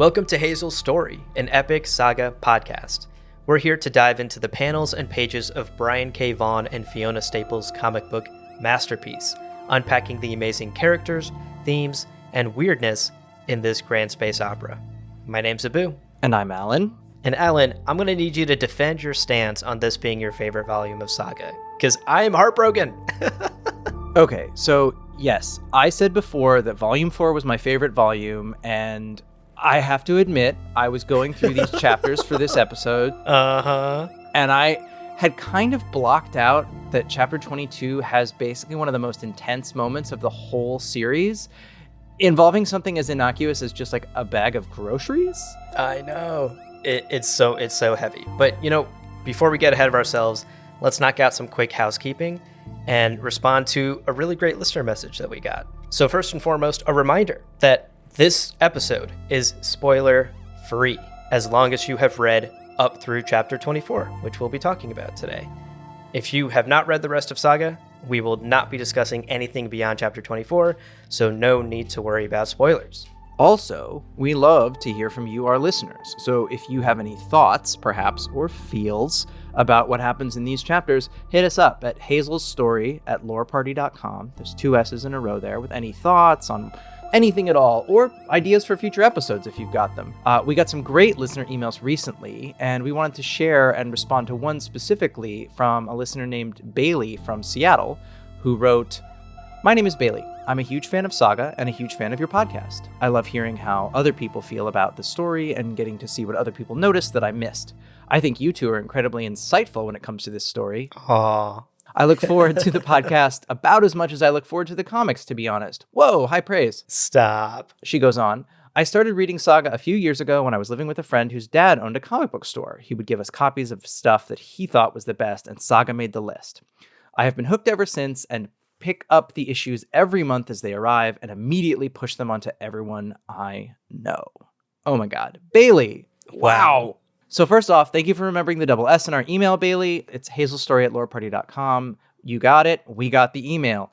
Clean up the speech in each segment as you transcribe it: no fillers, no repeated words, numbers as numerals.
Welcome to Hazel's Story, an epic saga podcast. We're here to dive into the panels and pages of Brian K. Vaughan and Fiona Staples' comic book masterpiece, unpacking the amazing characters, themes, and weirdness in this grand space opera. My name's Abu. And I'm Alan. And Alan, I'm going to need you to defend your stance on this being your favorite volume of Saga, because I am heartbroken. Okay, so yes, I said before that Volume 4 was my favorite volume, and I have to admit, I was going through these chapters for this episode. And I had kind of blocked out that chapter 22 has basically one of the most intense moments of the whole series, involving something as innocuous as just like a bag of groceries. I know. It's so heavy. But, before we get ahead of ourselves, let's knock out some quick housekeeping and respond to a really great listener message that we got. So first and foremost, a reminder that this episode is spoiler-free, as long as you have read up through chapter 24, which we'll be talking about today. If you have not read the rest of Saga, we will not be discussing anything beyond chapter 24, so no need to worry about spoilers. Also, we love to hear from you, our listeners. So if you have any thoughts, perhaps, or feels about what happens in these chapters, hit us up at hazelstory@loreparty.com. There's 2 S's in a row there with any thoughts on anything at all, or ideas for future episodes if you've got them. We got some great listener emails recently, and we wanted to share and respond to one specifically from a listener named Bailey from Seattle, who wrote, "My name is Bailey. I'm a huge fan of Saga and a huge fan of your podcast. I love hearing how other people feel about the story and getting to see what other people noticed that I missed. I think you two are incredibly insightful when it comes to this story. Aww. I look forward to the podcast about as much as I look forward to the comics, to be honest." Whoa, high praise. Stop. She goes on, "I started reading Saga a few years ago when I was living with a friend whose dad owned a comic book store. He would give us copies of stuff that he thought was the best, and Saga made the list. I have been hooked ever since and pick up the issues every month as they arrive and immediately push them onto everyone I know." Oh my God. Bailey. Wow. So first off, thank you for remembering the double S in our email, Bailey. It's hazelstory@loreparty.com. You got it. We got the email.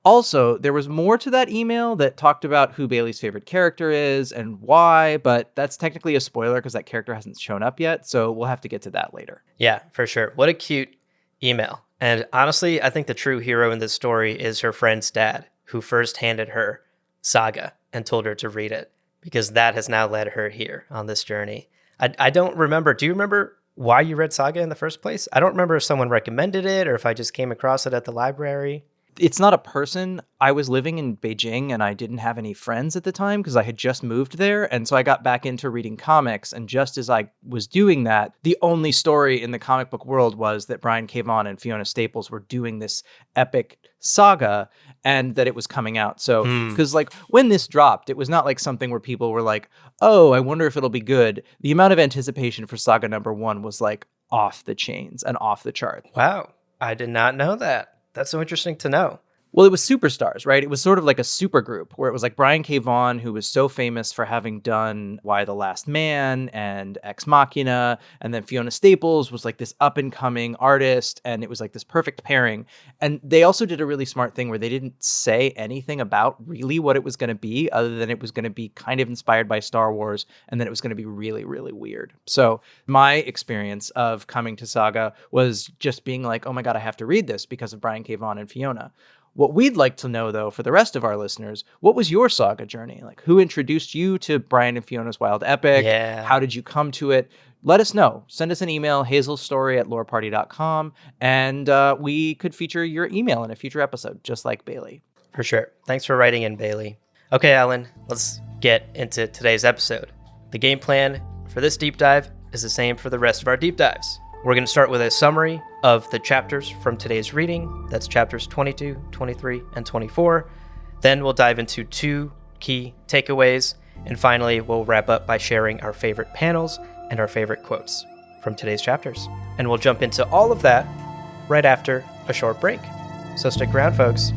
Also, there was more to that email that talked about who Bailey's favorite character is and why, but that's technically a spoiler because that character hasn't shown up yet, so we'll have to get to that later. Yeah, for sure. What a cute email. And honestly, I think the true hero in this story is her friend's dad, who first handed her Saga and told her to read it, because that has now led her here on this journey. I don't remember. Do you remember why you read Saga in the first place? I don't remember if someone recommended it or if I just came across it at the library. It's not a person. I was living in Beijing and I didn't have any friends at the time because I had just moved there. And so I got back into reading comics. And just as I was doing that, the only story in the comic book world was that Brian K. Vaughan and Fiona Staples were doing this epic saga and that it was coming out. So, because when this dropped, it was not like something where people were like, oh, I wonder if it'll be good. The amount of anticipation for Saga #1 was like off the chains and off the chart. Wow. I did not know that. That's so interesting to know. Well, it was superstars, right? It was sort of like a super group where it was like Brian K. Vaughan, who was so famous for having done Why the Last Man and Ex Machina. And then Fiona Staples was like this up and coming artist. And it was like this perfect pairing. And they also did a really smart thing where they didn't say anything about really what it was going to be, other than it was going to be kind of inspired by Star Wars. And then it was going to be really, really weird. So my experience of coming to Saga was just being like, oh my God, I have to read this because of Brian K. Vaughan and Fiona. What we'd like to know, though, for the rest of our listeners, what was your Saga journey? Like, who introduced you to Brian and Fiona's Wild Epic? Yeah. How did you come to it? Let us know. Send us an email, hazelstory@loreparty.com, and we could feature your email in a future episode, just like Bailey. For sure. Thanks for writing in, Bailey. Okay, Alan, let's get into today's episode. The game plan for this deep dive is the same for the rest of our deep dives. We're going to start with a summary of the chapters from today's reading. That's chapters 22, 23, and 24. Then we'll dive into 2 key takeaways. And finally, we'll wrap up by sharing our favorite panels and our favorite quotes from today's chapters. And we'll jump into all of that right after a short break. So stick around, folks.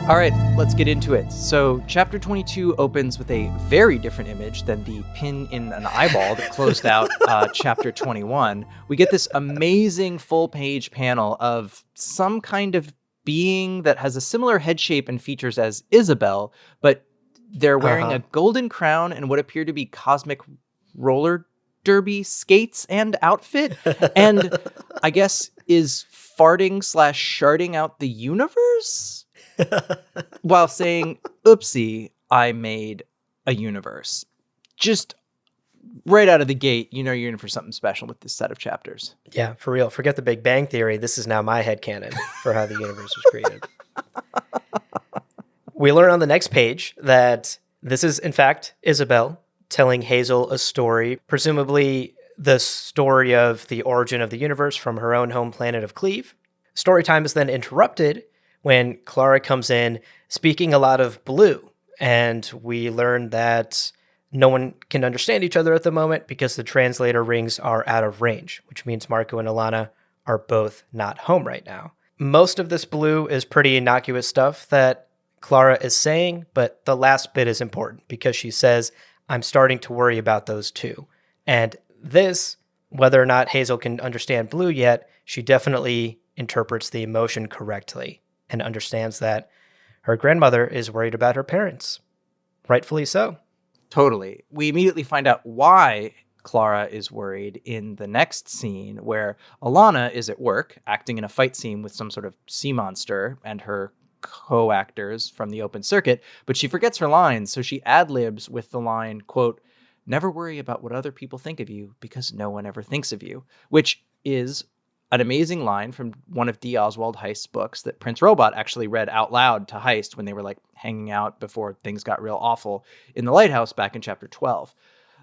All right, let's get into it. So chapter 22 opens with a very different image than the pin in an eyeball that closed out chapter 21. We get this amazing full-page panel of some kind of being that has a similar head shape and features as Isabel, but they're wearing a golden crown and what appear to be cosmic roller derby skates and outfit, and I guess is farting/sharding out the universe? While saying, oopsie, I made a universe. Just right out of the gate, you know you're in for something special with this set of chapters. Yeah, for real. Forget the Big Bang Theory. This is now my headcanon for how the universe was created. We learn on the next page that this is, in fact, Isabel telling Hazel a story, presumably the story of the origin of the universe from her own home planet of Cleve. Story time is then interrupted when Clara comes in speaking a lot of blue, and we learn that no one can understand each other at the moment because the translator rings are out of range, which means Marco and Alana are both not home right now. Most of this blue is pretty innocuous stuff that Clara is saying, but the last bit is important because she says, I'm starting to worry about those too. And this, whether or not Hazel can understand blue yet, she definitely interprets the emotion correctly and understands that her grandmother is worried about her parents. Rightfully so. Totally. We immediately find out why Clara is worried in the next scene where Alana is at work acting in a fight scene with some sort of sea monster and her co-actors from the open circuit, but she forgets her lines, so she ad-libs with the line, quote, never worry about what other people think of you because no one ever thinks of you, which is an amazing line from one of D. Oswald Heist's books that Prince Robot actually read out loud to Heist when they were like hanging out before things got real awful in the lighthouse back in chapter 12.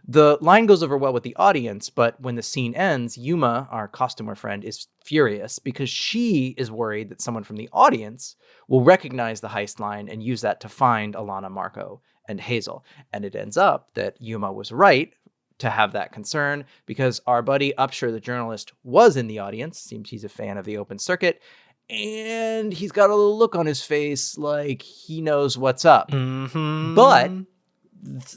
The line goes over well with the audience, but when the scene ends, Yuma, our costumer friend, is furious because she is worried that someone from the audience will recognize the Heist line and use that to find Alana, Marco, and Hazel. And it ends up that Yuma was right to have that concern because our buddy Upshur, the journalist, was in the audience. Seems he's a fan of the open circuit. And he's got a little look on his face like he knows what's up. Mm-hmm. But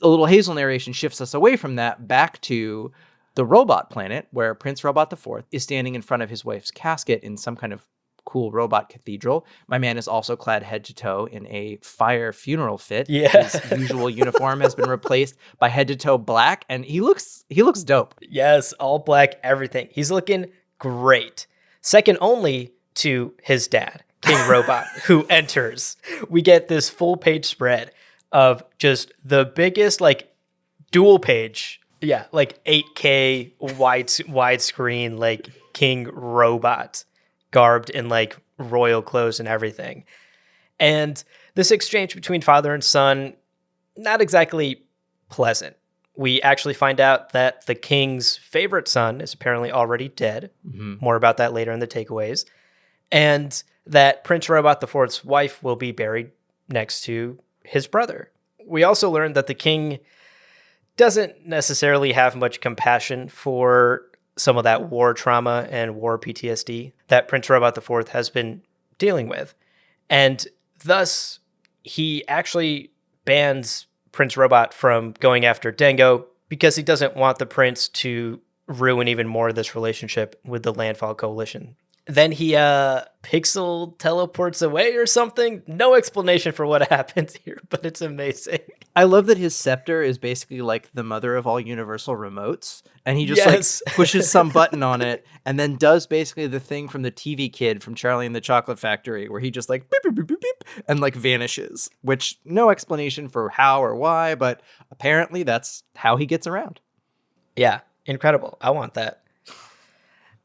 a little Hazel narration shifts us away from that back to the robot planet where Prince Robot IV is standing in front of his wife's casket in some kind of cool robot cathedral. My man is also clad head to toe in a fire funeral fit. Yeah. His usual uniform has been replaced by head to toe black, and he looks dope. Yes, all black, everything. He's looking great. Second only to his dad, King Robot, who enters. We get this full page spread of just the biggest, like, dual page. Yeah, like 8K widescreen, like King Robot, garbed in like royal clothes and everything. And this exchange between father and son, not exactly pleasant. We actually find out that the king's favorite son is apparently already dead. Mm-hmm. More about that later in the takeaways. And that Prince Robot IV's wife will be buried next to his brother. We also learned that the king doesn't necessarily have much compassion for some of that war trauma and war PTSD that Prince Robot IV has been dealing with. And thus, he actually bans Prince Robot from going after Dengo because he doesn't want the prince to ruin even more of this relationship with the Landfall Coalition. Then he pixel teleports away or something. No explanation for what happens here, but it's amazing. I love that his scepter is basically like the mother of all universal remotes. And he just like pushes some button on it and then does basically the thing from the TV Kid from Charlie and the Chocolate Factory where he just like beep, beep, beep, beep, beep, and like vanishes, which no explanation for how or why, but apparently that's how he gets around. Yeah, incredible. I want that.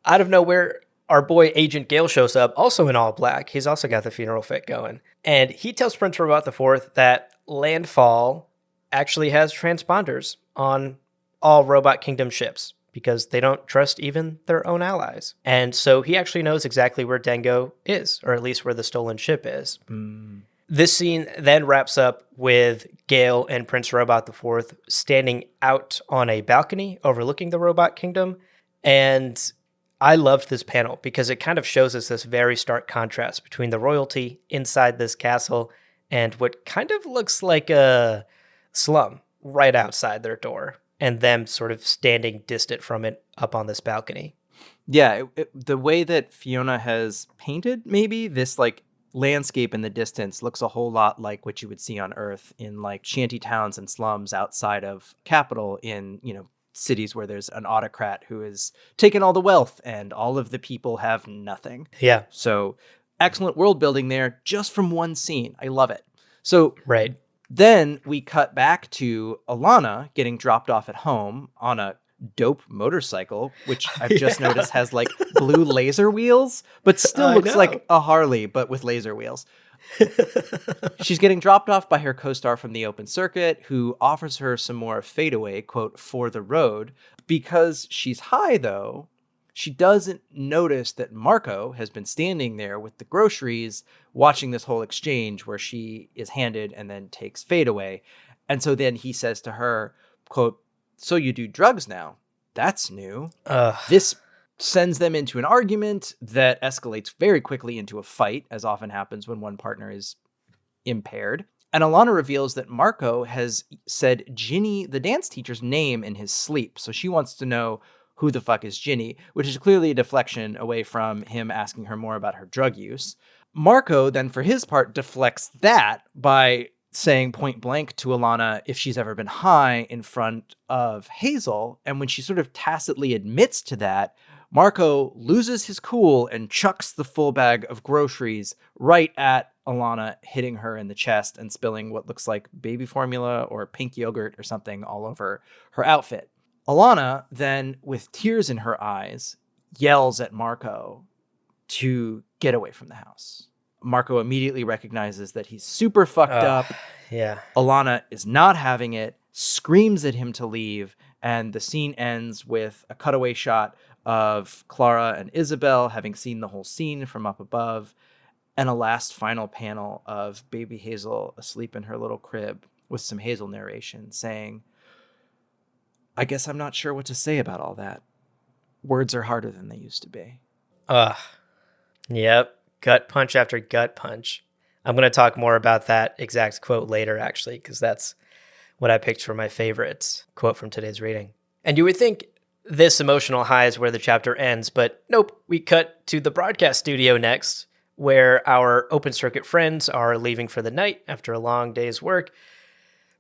Out of nowhere, our boy Agent Gale shows up, also in all black. He's also got the funeral fit going. And he tells Prince Robot IV that Landfall actually has transponders on all Robot Kingdom ships because they don't trust even their own allies. And so he actually knows exactly where Dengo is, or at least where the stolen ship is. Mm. This scene then wraps up with Gale and Prince Robot IV standing out on a balcony overlooking the Robot Kingdom. And I loved this panel because it kind of shows us this very stark contrast between the royalty inside this castle and what kind of looks like a slum right outside their door, and them sort of standing distant from it up on this balcony. Yeah, the way that Fiona has painted maybe this like landscape in the distance looks a whole lot like what you would see on Earth in like shanty towns and slums outside of capital in, cities where there's an autocrat who has taken all the wealth and all of the people have nothing. Yeah. So excellent world building there just from one scene. I love it. So Right. then we cut back to Alana getting dropped off at home on a dope motorcycle, which I've just noticed has like blue laser wheels, but still looks like a Harley, but with laser wheels. She's getting dropped off by her co-star from the open circuit, who offers her some more fadeaway, quote, for the road. Because she's high, though, she doesn't notice that Marco has been standing there with the groceries, watching this whole exchange where she is handed and then takes fadeaway. And so then he says to her, quote, so you do drugs now? That's new. This sends them into an argument that escalates very quickly into a fight, as often happens when one partner is impaired. And Alana reveals that Marco has said Ginny, the dance teacher's name, in his sleep. So she wants to know who the fuck is Ginny, which is clearly a deflection away from him asking her more about her drug use. Marco then, for his part, deflects that by saying point blank to Alana if she's ever been high in front of Hazel. And when she sort of tacitly admits to that, Marco loses his cool and chucks the full bag of groceries right at Alana, hitting her in the chest and spilling what looks like baby formula or pink yogurt or something all over her outfit. Alana then, with tears in her eyes, yells at Marco to get away from the house. Marco immediately recognizes that he's super fucked up. Yeah. Alana is not having it, screams at him to leave, and the scene ends with a cutaway shot of Clara and Isabel having seen the whole scene from up above, and a last final panel of baby Hazel asleep in her little crib with some Hazel narration saying, I guess I'm not sure what to say about all that. Words are harder than they used to be. Yep. Gut punch after gut punch. I'm going to talk more about that exact quote later, actually, because that's what I picked for my favorite quote from today's reading. And you would think this emotional high is where the chapter ends, but nope. We cut to the broadcast studio next, where our open circuit friends are leaving for the night after a long day's work.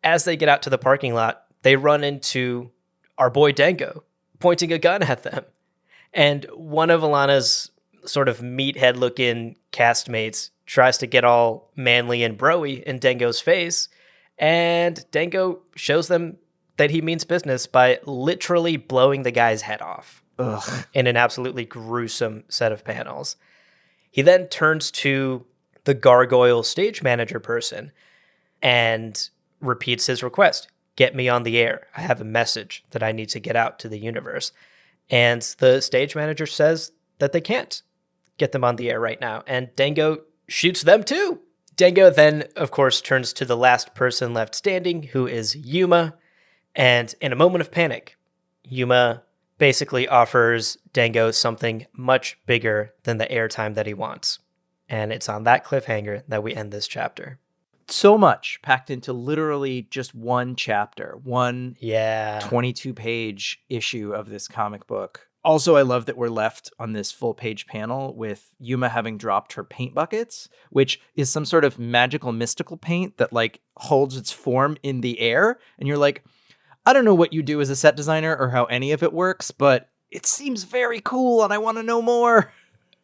As they get out to the parking lot, they run into our boy Dango, pointing a gun at them. And one of Alana's sort of meathead-looking castmates tries to get all manly and broy in Dango's face, and Dango shows them that he means business by literally blowing the guy's head off. In an absolutely gruesome set of panels. He then turns to the gargoyle stage manager person and repeats his request. Get me on the air. I have a message that I need to get out to the universe. And the stage manager says that they can't get them on the air right now. And Dango shoots them too. Dango then, of course, turns to the last person left standing, who is Yuma. And in a moment of panic, Yuma basically offers Dango something much bigger than the airtime that he wants. And it's on that cliffhanger that we end this chapter. So much packed into literally just one chapter, one 22-page issue of this comic book. Also, I love that we're left on this full-page panel with Yuma having dropped her paint buckets, which is some sort of magical, mystical paint that like holds its form in the air. And you're like, I don't know what you do as a set designer or how any of it works, but it seems very cool and I want to know more.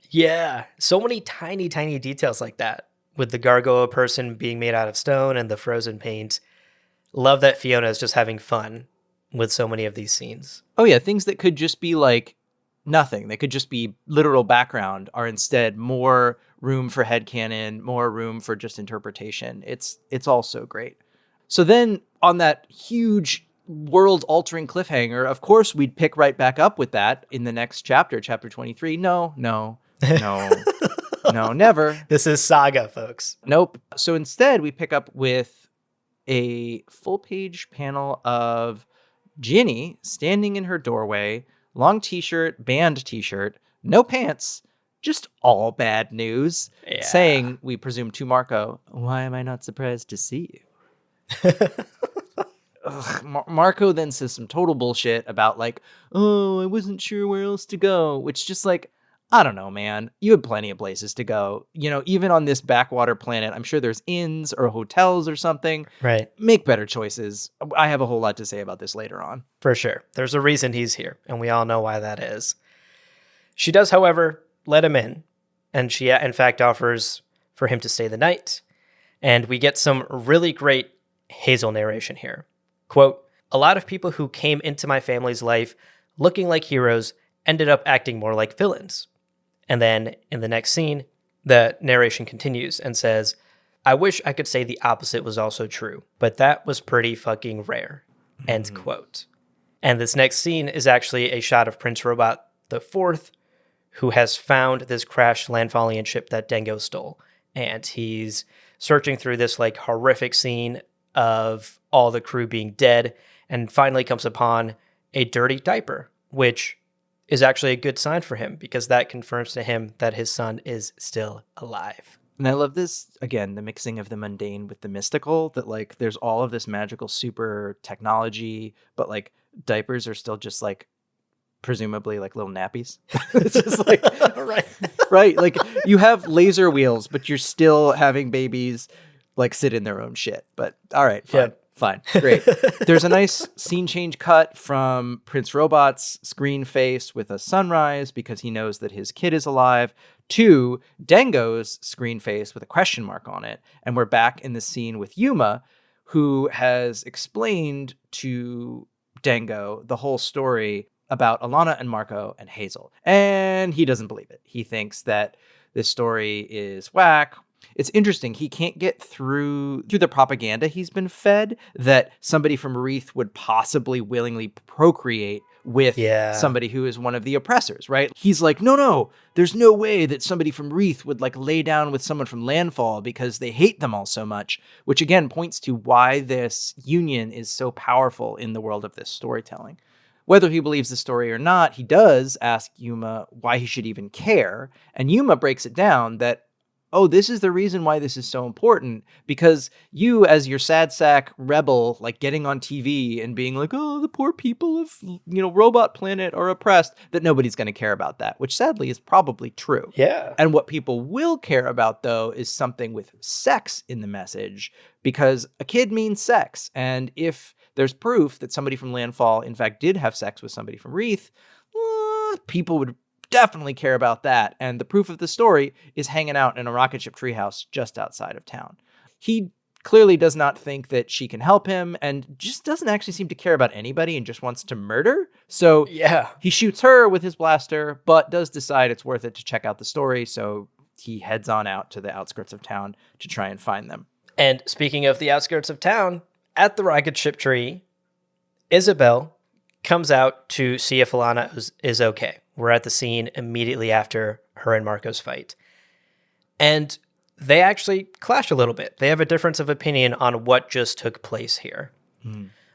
Yeah, so many tiny, tiny details like that, with the gargoyle person being made out of stone and the frozen paint. Love that Fiona is just having fun with so many of these scenes. Oh yeah, things that could just be like nothing. They could just be literal background are instead more room for headcanon, more room for just interpretation. It's all so great. So then on that huge world-altering cliffhanger, of course we'd pick right back up with that in the next chapter, chapter 23. No, never. This is Saga, folks. Nope. So instead, we pick up with a full-page panel of Ginny standing in her doorway, long t-shirt, band t-shirt, no pants, just all bad news, Yeah. saying, we presume to Marco, why am I not surprised to see you? Marco then says some total bullshit about like, oh, I wasn't sure where else to go, which just like, I don't know, man. You had plenty of places to go. You know, even on this backwater planet, I'm sure there's inns or hotels or something. Right. Make better choices. I have a whole lot to say about this later on. For sure. There's a reason he's here, and we all know why that is. She does, however, let him in, and she, in fact, offers for him to stay the night. And we get some really great Hazel narration here. Quote, a lot of people who came into my family's life looking like heroes ended up acting more like villains. And then in the next scene, the narration continues and says, I wish I could say the opposite was also true, but that was pretty fucking rare. End quote. And this next scene is actually a shot of Prince Robot IV, who has found this crashed Landfallian ship that Dengo stole. And he's searching through this like horrific scene of all the crew being dead, and finally comes upon a dirty diaper, which is actually a good sign for him because that confirms to him that his son is still alive. And I love this, again, the mixing of the mundane with the mystical, that like there's all of this magical super technology, but like diapers are still just like presumably like little nappies. It's just like, right. Like you have laser wheels, but you're still having babies like sit in their own shit. But all right, fine. Yep. Fine. Great. There's a nice scene change cut from Prince Robot's screen face with a sunrise because he knows that his kid is alive to Dengo's screen face with a question mark on it. And we're back in the scene with Yuma, who has explained to Dengo the whole story about Alana and Marco and Hazel. And he doesn't believe it. He thinks that this story is whack. It's interesting. He can't get through the propaganda he's been fed that somebody from Reeth would possibly willingly procreate with somebody who is one of the oppressors, right? He's like, no, there's no way that somebody from Reeth would like lay down with someone from Landfall because they hate them all so much, which again points to why this union is so powerful in the world of this storytelling. Whether he believes the story or not, he does ask Yuma why he should even care. And Yuma breaks it down that, oh, this is the reason why this is so important, because you, as your sad sack rebel, like getting on TV and being like, oh, the poor people of, Robot Planet are oppressed, that nobody's going to care about that, which sadly is probably true. Yeah. And what people will care about, though, is something with sex in the message, because a kid means sex. And if there's proof that somebody from Landfall, in fact, did have sex with somebody from Reeth, people would definitely care about that. And the proof of the story is hanging out in a rocket ship treehouse just outside of town. He clearly does not think that she can help him and just doesn't actually seem to care about anybody and just wants to murder. So he shoots her with his blaster, but does decide it's worth it to check out the story. So he heads on out to the outskirts of town to try and find them. And speaking of the outskirts of town, at the rocket ship tree, Isabel comes out to see if Alana is okay. We're at the scene immediately after her and Marco's fight. And they actually clash a little bit. They have a difference of opinion on what just took place here.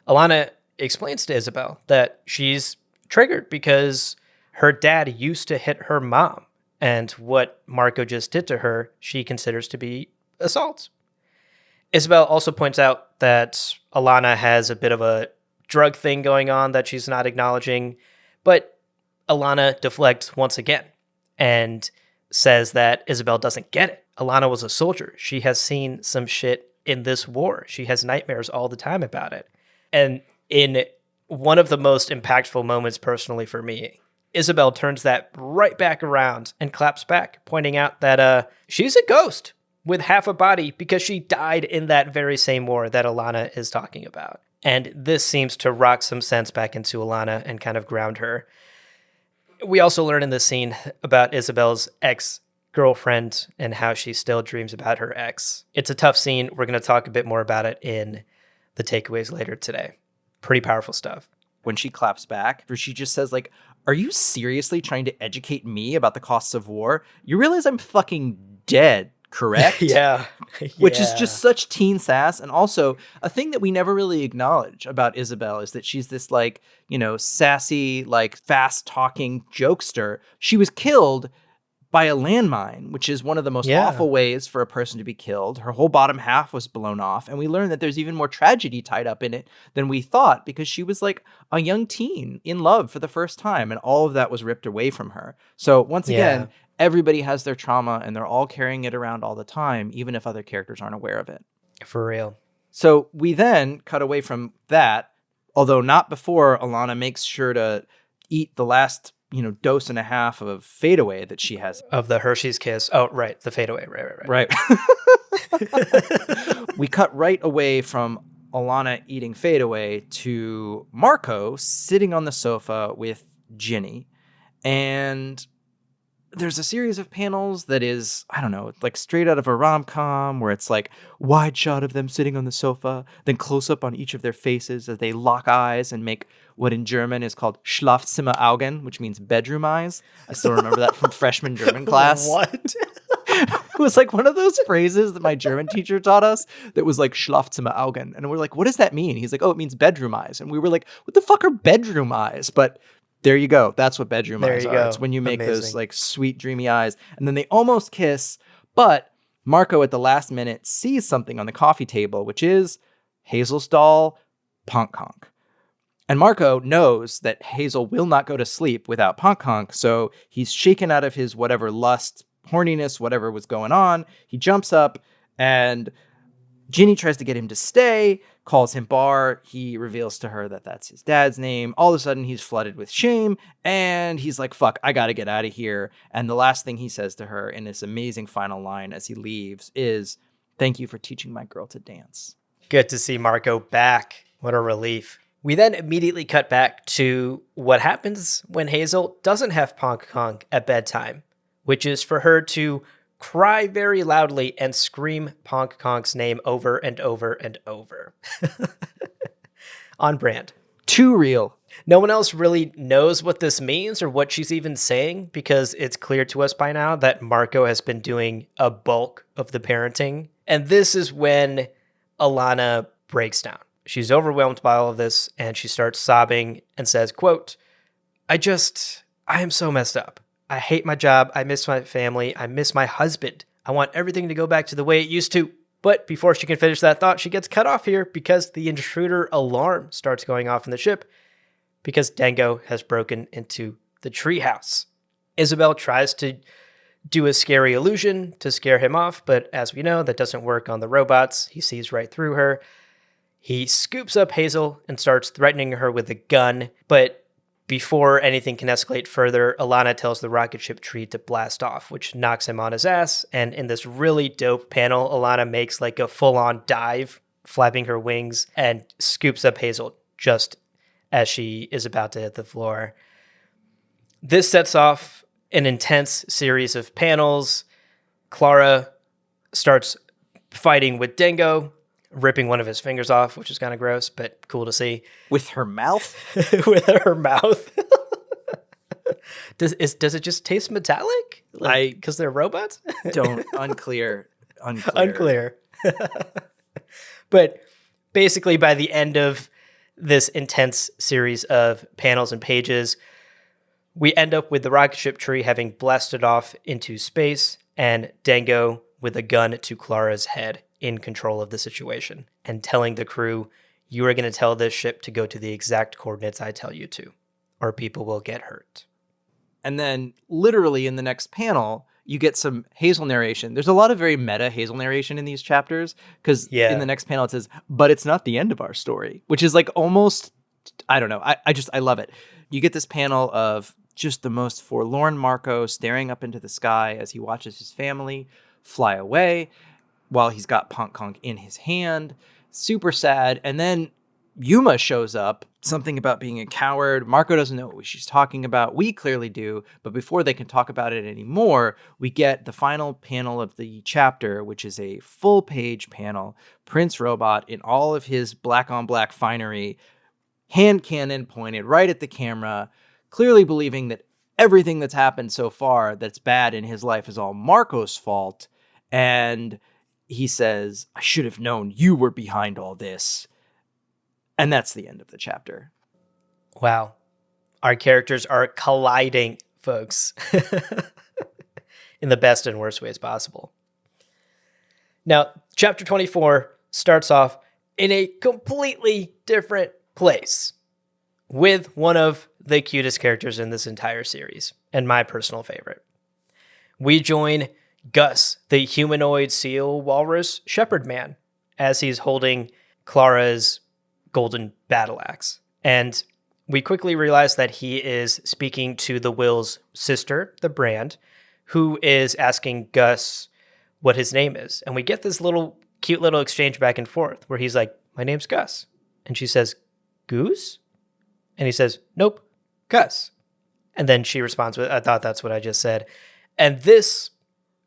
Alana explains to Isabel that she's triggered because her dad used to hit her mom. And what Marco just did to her, she considers to be assault. Isabel also points out that Alana has a bit of a drug thing going on that she's not acknowledging, but Alana deflects once again and says that Isabel doesn't get it. Alana was a soldier. She has seen some shit in this war. She has nightmares all the time about it. And in one of the most impactful moments personally for me, Isabel turns that right back around and claps back, pointing out that she's a ghost with half a body because she died in that very same war that Alana is talking about. And this seems to rock some sense back into Alana and kind of ground her. We also learn in this scene about Isabel's ex-girlfriend and how she still dreams about her ex. It's a tough scene. We're going to talk a bit more about it in the takeaways later today. Pretty powerful stuff. When she claps back, she just says like, are you seriously trying to educate me about the costs of war? You realize I'm fucking dead, correct? Yeah. Which is just such teen sass. And also a thing that we never really acknowledge about Isabel is that she's this like, sassy, like fast talking jokester. She was killed by a landmine, which is one of the most awful ways for a person to be killed. Her whole bottom half was blown off. And we learned that there's even more tragedy tied up in it than we thought, because she was like a young teen in love for the first time. And all of that was ripped away from her. So once again, everybody has their trauma and they're all carrying it around all the time, even if other characters aren't aware of it. For real. So we then cut away from that, although not before Alana makes sure to eat the last dose and a half of fadeaway that she has. Of the Hershey's Kiss. Oh, right. The fadeaway. Right. We cut right away from Alana eating fadeaway to Marco sitting on the sofa with Ginny. And there's a series of panels that is, I don't know, like straight out of a rom-com, where it's like wide shot of them sitting on the sofa, then close up on each of their faces as they lock eyes and make what in German is called Schlafzimmeraugen, which means bedroom eyes. I still remember that from freshman German class. What? It was like one of those phrases that my German teacher taught us that was like Schlafzimmeraugen. And we're like, what does that mean? He's like, oh, it means bedroom eyes. And we were like, what the fuck are bedroom eyes? But there you go. That's what bedroom eyes are. It's when you make those like sweet, dreamy eyes. And then they almost kiss. But Marco at the last minute sees something on the coffee table, which is Hazel's doll, Ponk Conk. And Marco knows that Hazel will not go to sleep without Ponk Conk. So he's shaken out of his whatever lust, horniness, whatever was going on. He jumps up and Ginny tries to get him to stay, calls him Bar. He reveals to her that that's his dad's name. All of a sudden, he's flooded with shame, and he's like, fuck, I gotta get out of here. And the last thing he says to her in this amazing final line as he leaves is, thank you for teaching my girl to dance. Good to see Marco back. What a relief. We then immediately cut back to what happens when Hazel doesn't have Ponk Conk at bedtime, which is for her to cry very loudly and scream Ponk Conk's name over and over and over. On brand. Too real. No one else really knows what this means or what she's even saying, because it's clear to us by now that Marco has been doing a bulk of the parenting. And this is when Alana breaks down. She's overwhelmed by all of this, and she starts sobbing and says, quote, I am so messed up. I hate my job. I miss my family. I miss my husband. I want everything to go back to the way it used to. But before she can finish that thought, she gets cut off here because the intruder alarm starts going off in the ship because Dango has broken into the treehouse. Isabel tries to do a scary illusion to scare him off, but as we know, that doesn't work on the robots. He sees right through her. He scoops up Hazel and starts threatening her with a gun, but before anything can escalate further, Alana tells the rocket ship tree to blast off, which knocks him on his ass. And in this really dope panel, Alana makes like a full-on dive, flapping her wings, and scoops up Hazel just as she is about to hit the floor. This sets off an intense series of panels. Clara starts fighting with Dango, ripping one of his fingers off, which is kind of gross, but cool to see. With her mouth? With her mouth. Does it just taste metallic? Because they're robots? Unclear. But basically, by the end of this intense series of panels and pages, we end up with the rocket ship tree having blasted off into space, and Dango with a gun to Clara's head, in control of the situation, and telling the crew, you are going to tell this ship to go to the exact coordinates I tell you to, or people will get hurt. And then literally in the next panel, you get some Hazel narration. There's a lot of very meta Hazel narration in these chapters, because in the next panel it says, but it's not the end of our story, which is like almost, I don't know. I love it. You get this panel of just the most forlorn Marco staring up into the sky as he watches his family fly away, while he's got Ponk Conk in his hand. Super sad. And then Yuma shows up, something about being a coward. Marco doesn't know what she's talking about. We clearly do. But before they can talk about it anymore, we get the final panel of the chapter, which is a full-page panel. Prince Robot in all of his black-on-black finery, hand cannon pointed right at the camera, clearly believing that everything that's happened so far that's bad in his life is all Marco's fault. And he says, I should have known you were behind all this. And that's the end of the chapter. Wow. Our characters are colliding, folks. in the best and worst ways possible. Now, chapter 24 starts off in a completely different place with one of the cutest characters in this entire series, and my personal favorite. We join Gus, the humanoid seal walrus shepherd man, as he's holding Clara's golden battle axe. And we quickly realize that he is speaking to the Will's sister, the Brand, who is asking Gus what his name is. And we get this cute little exchange back and forth where he's like, my name's Gus. And she says, Goose? And he says, nope, Gus. And then she responds with, I thought that's what I just said. And this,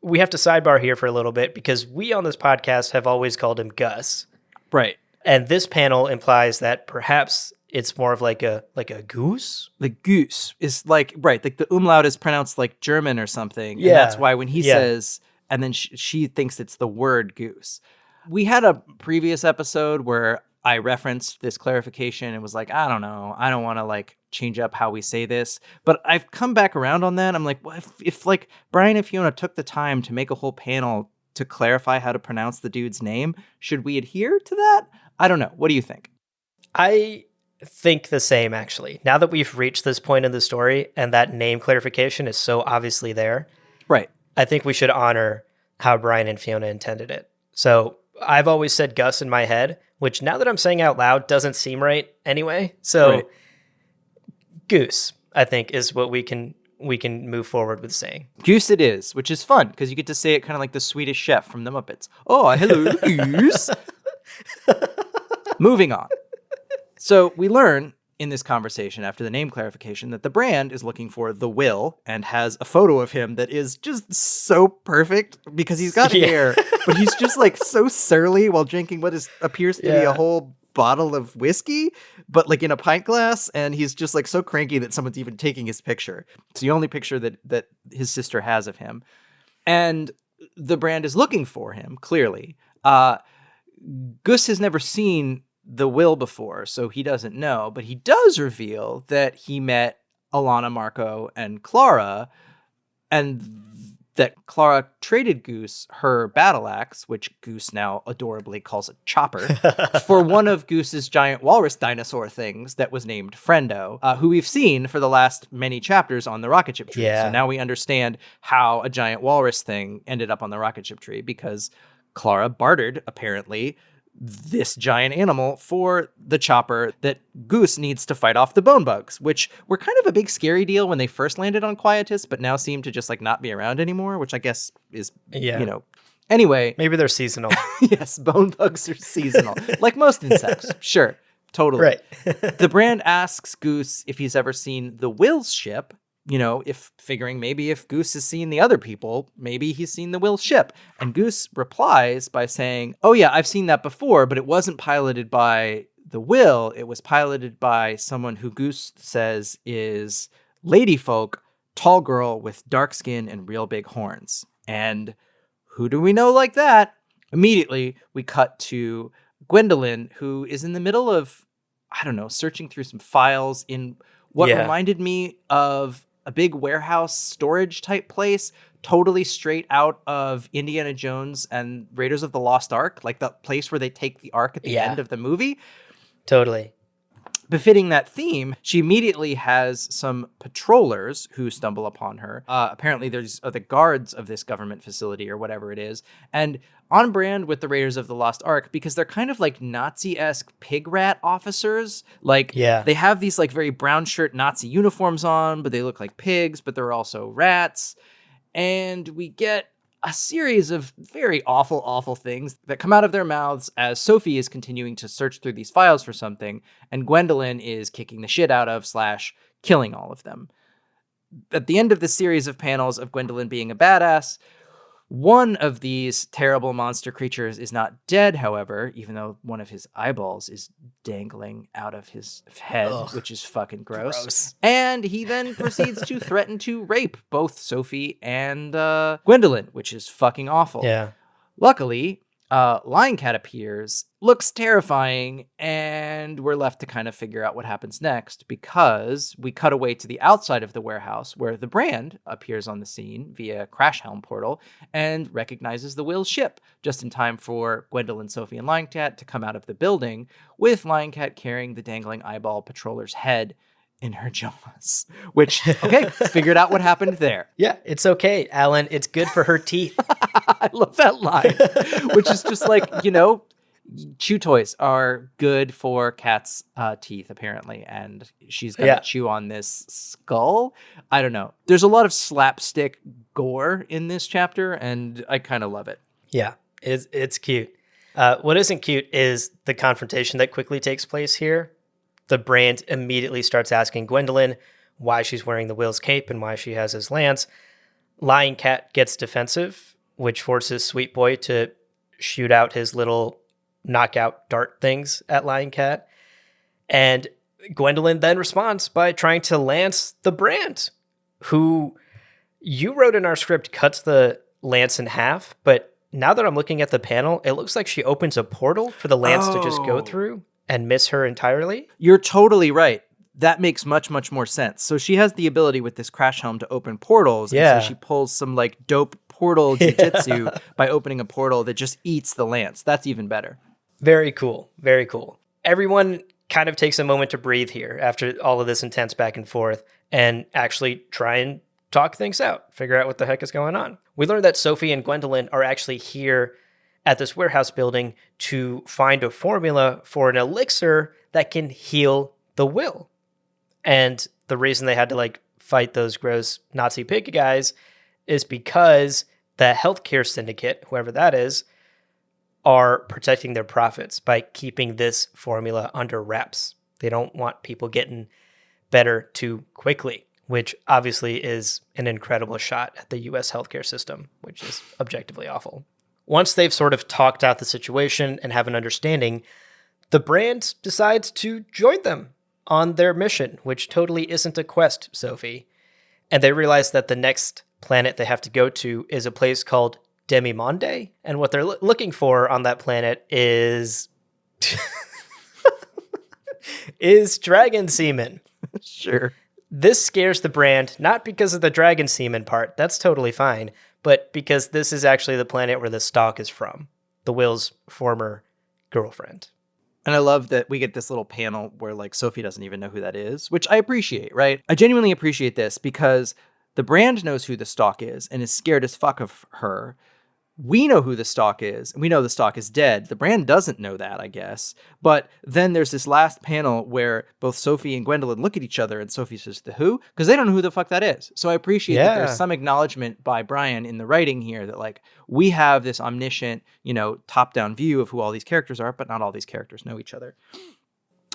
we have to sidebar here for a little bit because we on this podcast have always called him Gus. Right. And this panel implies that perhaps it's more of like a goose. The goose is like the umlaut is pronounced like German or something. Yeah. And that's why when he says, and then she thinks it's the word goose. We had a previous episode where I referenced this clarification and was like, I don't know. I don't want to like change up how we say this. But I've come back around on that. I'm like, well, if like Brian and Fiona took the time to make a whole panel to clarify how to pronounce the dude's name, should we adhere to that? I don't know. What do you think? I think the same, actually. Now that we've reached this point in the story and that name clarification is so obviously there, right? I think we should honor how Brian and Fiona intended it. So I've always said Gus in my head, which now that I'm saying out loud doesn't seem right anyway. So right. Goose, I think, is what we can move forward with saying. Goose it is, which is fun because you get to say it kind of like the Swedish chef from the Muppets. Oh, hello, Goose. Moving on. So we learn in this conversation after the name clarification that the Brand is looking for the Will and has a photo of him that is just so perfect because he's got hair, but he's just like so surly while drinking what appears to be a whole bottle of whiskey, but like in a pint glass. And he's just like so cranky that someone's even taking his picture. It's the only picture that his sister has of him. And the Brand is looking for him, clearly. Gus has never seen the Will before, so he doesn't know, but he does reveal that he met Alana, Marco, and Clara, and that Clara traded Goose her battle axe, which Goose now adorably calls a chopper, for one of Goose's giant walrus dinosaur things that was named Friendo, who we've seen for the last many chapters on the rocket ship tree. Yeah. So now we understand how a giant walrus thing ended up on the rocket ship tree, because Clara bartered, apparently, this giant animal for the chopper that Goose needs to fight off the bone bugs, which were kind of a big scary deal when they first landed on Quietus, but now seem to just like not be around anymore, which I guess is, Anyway. Maybe they're seasonal. Yes, bone bugs are seasonal. Like most insects. Sure, totally. Right. The Brand asks Goose if he's ever seen the Will's ship, figuring maybe if Goose has seen the other people, maybe he's seen the Will's ship. And Goose replies by saying, oh yeah, I've seen that before, but it wasn't piloted by the Will. It was piloted by someone who Goose says is ladyfolk, tall girl with dark skin and real big horns. And who do we know like that? Immediately, we cut to Gwendolyn, who is in the middle of, searching through some files in what reminded me of a big warehouse storage type place, totally straight out of Indiana Jones and Raiders of the Lost Ark, like the place where they take the Ark at the end of the movie. Totally. Befitting that theme, she immediately has some patrollers who stumble upon her. Apparently, there's the guards of this government facility or whatever it is, and on brand with the Raiders of the Lost Ark because they're kind of like Nazi-esque pig rat officers. Like, they have these like very brown shirt Nazi uniforms on, but they look like pigs, but they're also rats. And we get a series of very awful, awful things that come out of their mouths as Sophie is continuing to search through these files for something, and Gwendolyn is kicking the shit out of / killing all of them. At the end of the series of panels of Gwendolyn being a badass, one of these terrible monster creatures is not dead, however, even though one of his eyeballs is dangling out of his head, which is fucking gross. And he then proceeds to threaten to rape both Sophie and Gwendolyn, which is fucking awful. Yeah. Luckily, Lion Cat appears, looks terrifying, and we're left to kind of figure out what happens next because we cut away to the outside of the warehouse where the Brand appears on the scene via Crash Helm portal and recognizes the Will's ship just in time for Gwendolyn, Sophie, and Lion Cat to come out of the building with Lion Cat carrying the dangling eyeball patroller's head in her jaws, which, okay, figured out what happened there. Yeah, it's okay, Alan. It's good for her teeth. I love that line, which is just like, chew toys are good for cats' teeth, apparently, and she's going to chew on this skull. I don't know. There's a lot of slapstick gore in this chapter, and I kind of love it. Yeah, it's cute. What isn't cute is the confrontation that quickly takes place here. The Brand immediately starts asking Gwendolyn why she's wearing the Will's cape and why she has his lance. Lion Cat gets defensive, which forces Sweet Boy to shoot out his little knockout dart things at Lion Cat. And Gwendolyn then responds by trying to lance the Brand, who you wrote in our script cuts the lance in half, but now that I'm looking at the panel, it looks like she opens a portal for the lance to just go through and miss her entirely. You're totally right. That makes much, much more sense. So she has the ability with this Crash Helm to open portals. Yeah. And so she pulls some like dope portal jujitsu by opening a portal that just eats the lance. That's even better. Very cool. Very cool. Everyone kind of takes a moment to breathe here after all of this intense back and forth and actually try and talk things out, figure out what the heck is going on. We learned that Sophie and Gwendolyn are actually here at this warehouse building to find a formula for an elixir that can heal the Will. And the reason they had to fight those gross Nazi pig guys is because the healthcare syndicate, whoever that is, are protecting their profits by keeping this formula under wraps. They don't want people getting better too quickly, which obviously is an incredible shot at the US healthcare system, which is objectively awful. Once they've sort of talked out the situation and have an understanding, the Brand decides to join them on their mission, which totally isn't a quest, Sophie. And they realize that the next planet they have to go to is a place called Demimonde, and what they're looking for on that planet is is dragon semen. Sure. This scares the Brand, not because of the dragon semen part, that's totally fine, but because this is actually the planet where the Stalk is from, the Will's former girlfriend. And I love that we get this little panel where Sophie doesn't even know who that is, which I appreciate, right? I genuinely appreciate this because the Brand knows who the Stalk is and is scared as fuck of her. We know who the Stalk is, and we know the Stalk is dead. The Brand doesn't know that, I guess. But then there's this last panel where both Sophie and Gwendolyn look at each other, and Sophie says, "The who?" Because they don't know who the fuck that is. So I appreciate that there's some acknowledgement by Brian in the writing here that, we have this omniscient, top-down view of who all these characters are, but not all these characters know each other.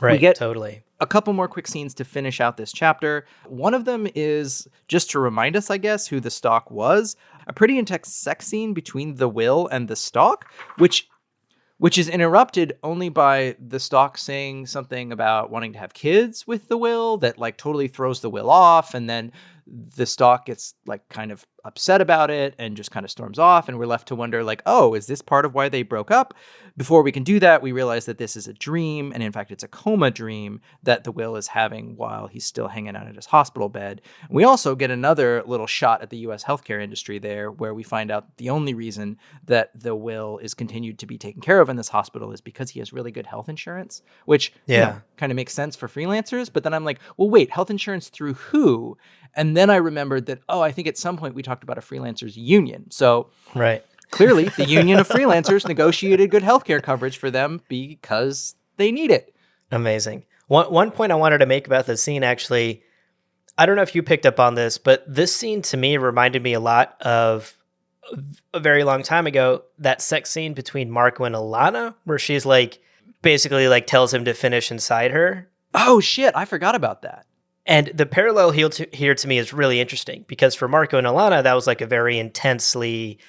Right, we get totally. A couple more quick scenes to finish out this chapter. One of them is just to remind us, I guess, who the Stalk was. A pretty intense sex scene between the Will and the Stalk, which is interrupted only by the Stalk saying something about wanting to have kids with the Will that totally throws the Will off, and then the Stalk gets kind of upset about it and just kind of storms off, and we're left to wonder oh, is this part of why they broke up? Before we can do that, we realize that this is a dream, and in fact it's a coma dream that the Will is having while he's still hanging out at his hospital bed. And we also get another little shot at the US healthcare industry there, where we find out the only reason that the Will is continued to be taken care of in this hospital is because he has really good health insurance, which kind of makes sense for freelancers. But then I'm well, wait, health insurance through who? And then I remembered that, I think at some point we talked about a freelancers union. So right. Clearly, the union of freelancers negotiated good healthcare coverage for them because they need it. Amazing. One point I wanted to make about this scene, actually, I don't know if you picked up on this, but this scene to me reminded me a lot of a very long time ago, that sex scene between Marco and Alana, where she's basically tells him to finish inside her. Oh, shit. I forgot about that. And the parallel here to me is really interesting because for Marco and Alana, that was a very intensely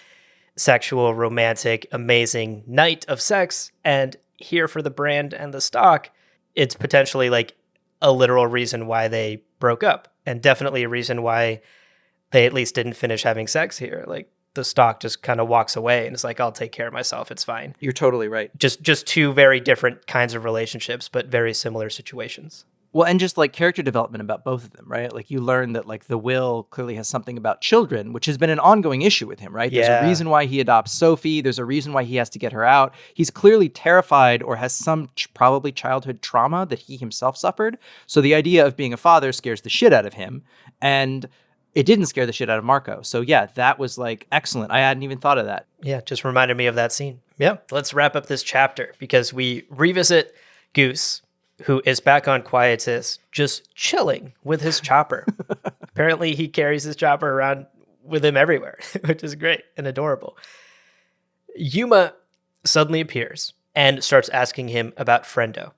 sexual, romantic, amazing night of sex. And here for the Brand and the Stalk, it's potentially a literal reason why they broke up, and definitely a reason why they at least didn't finish having sex here. the stalk just kind of walks away and is like, I'll take care of myself. It's fine. You're totally right. Just two very different kinds of relationships, but very similar situations. Well, and just like character development about both of them, right? Like you learn that like the will clearly has something about children, which has been an ongoing issue with him, right? There's a reason why he adopts Sophie. There's a reason why he has to get her out. He's clearly terrified or has some probably childhood trauma that he himself suffered. So the idea of being a father scares the shit out of him. And it didn't scare the shit out of Marco. So yeah, that was like excellent. I hadn't even thought of that. Yeah, just reminded me of that scene. Yeah, let's wrap up this chapter because we revisit Goose, who is back on Quietus, just chilling with his chopper. Apparently, he carries his chopper around with him everywhere, which is great and adorable. Yuma suddenly appears and starts asking him about Friendo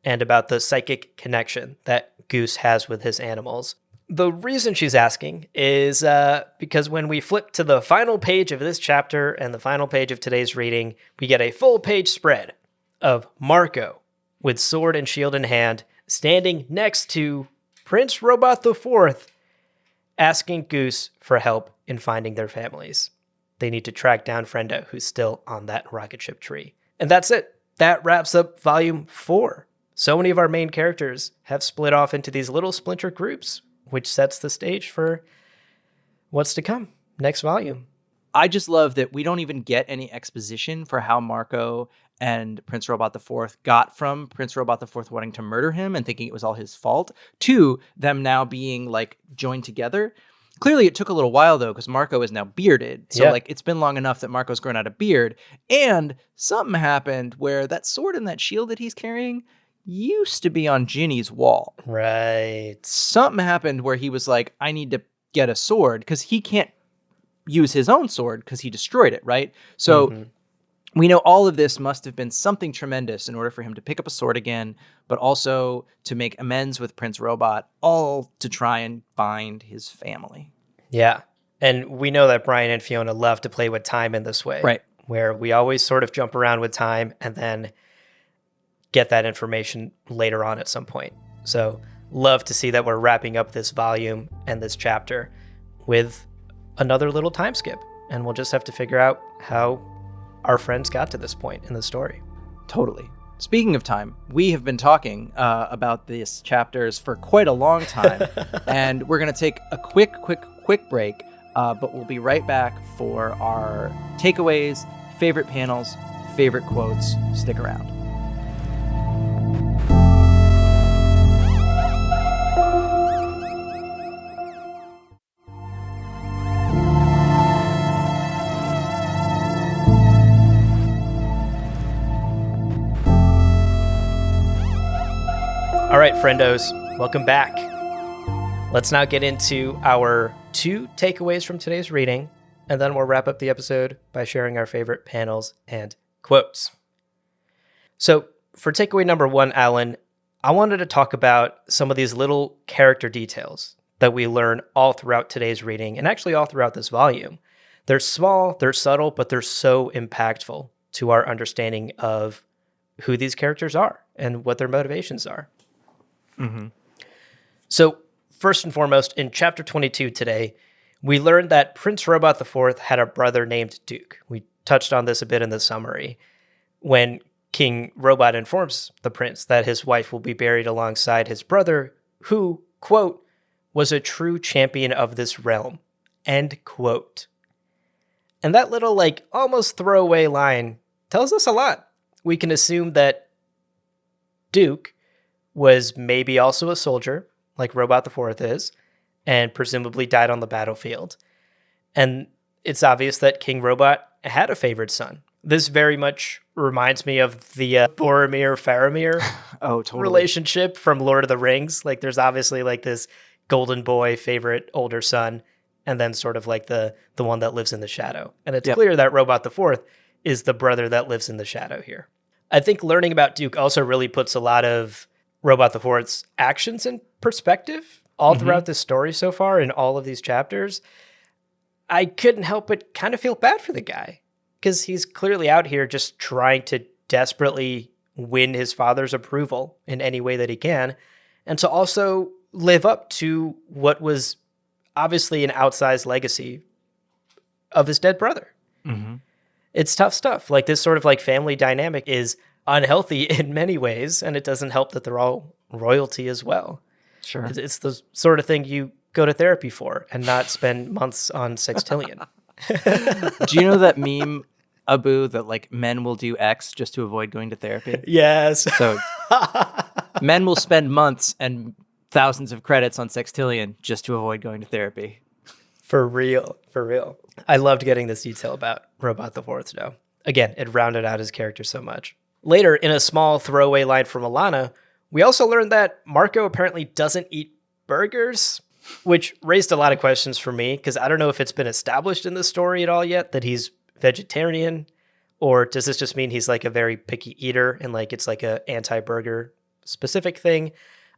and about the psychic connection that Goose has with his animals. The reason she's asking is because when we flip to the final page of this chapter and the final page of today's reading, we get a full page spread of Marco with sword and shield in hand, standing next to Prince Robot IV, asking Goose for help in finding their families. They need to track down Friendo, who's still on that rocket ship tree. And that's it. That wraps up Volume 4. So many of our main characters have split off into these little splinter groups, which sets the stage for what's to come next volume. I just love that we don't even get any exposition for how Marco and Prince Robot IV got from Prince Robot IV wanting to murder him and thinking it was all his fault to them now being like joined together. Clearly it took a little while though, because Marco is now bearded. So like it's been long enough that Marco's grown out a beard. And something happened where that sword and that shield that he's carrying used to be on Ginny's wall. Right. Something happened where he was like, I need to get a sword because he can't use his own sword because he destroyed it, right? So we know all of this must have been something tremendous in order for him to pick up a sword again, but also to make amends with Prince Robot, all to try and find his family. Yeah. And we know that Brian and Fiona love to play with time in this way. Right. Where we always sort of jump around with time and then get that information later on at some point. So love to see that we're wrapping up this volume and this chapter with another little time skip. And we'll just have to figure out how our friends got to this point in the story. Totally. Speaking of time, we have been talking about these chapters for quite a long time, and we're going to take a quick break, but we'll be right back for our takeaways, favorite panels, favorite quotes. Stick around. All right, friendos, welcome back. Let's now get into our 2 takeaways from today's reading, and then we'll wrap up the episode by sharing our favorite panels and quotes. So for takeaway number 1, Alan, I wanted to talk about some of these little character details that we learn all throughout today's reading, and actually all throughout this volume. They're small, they're subtle, but they're so impactful to our understanding of who these characters are and what their motivations are. So first and foremost, in chapter 22 today, we learned that Prince Robot IV had a brother named Duke. We touched on this a bit in the summary when King Robot informs the prince that his wife will be buried alongside his brother, who, quote, was a true champion of this realm, end quote. And that little, like, almost throwaway line tells us a lot. We can assume that Duke was maybe also a soldier, like Robot IV is, and presumably died on the battlefield. And it's obvious that King Robot had a favorite son. This very much reminds me of the Boromir-Faramir relationship from Lord of the Rings. Like, there's obviously like this golden boy favorite older son, and then sort of like the one that lives in the shadow. And it's clear that Robot IV is the brother that lives in the shadow here. I think learning about Duke also really puts a lot of Robot IV's actions in perspective all throughout this story so far in all of these chapters. I couldn't help but kind of feel bad for the guy because he's clearly out here just trying to desperately win his father's approval in any way that he can, and to also live up to what was obviously an outsized legacy of his dead brother. Mm-hmm. It's tough stuff. Like, this sort of like family dynamic is unhealthy in many ways, and it doesn't help that they're all royalty as well. Sure. It's the sort of thing you go to therapy for and not spend months on sextillion. Do you know that meme, Abu, that like men will do X just to avoid going to therapy? Yes. So men will spend months and thousands of credits on sextillion just to avoid going to therapy. For real. For real. I loved getting this detail about Robot the Fourth, though. Again, it rounded out his character so much. Later, in a small throwaway line from Alana, we also learned that Marco apparently doesn't eat burgers, which raised a lot of questions for me, because I don't know if it's been established in the story at all yet that he's vegetarian, or does this just mean he's like a very picky eater and like it's like a anti-burger specific thing?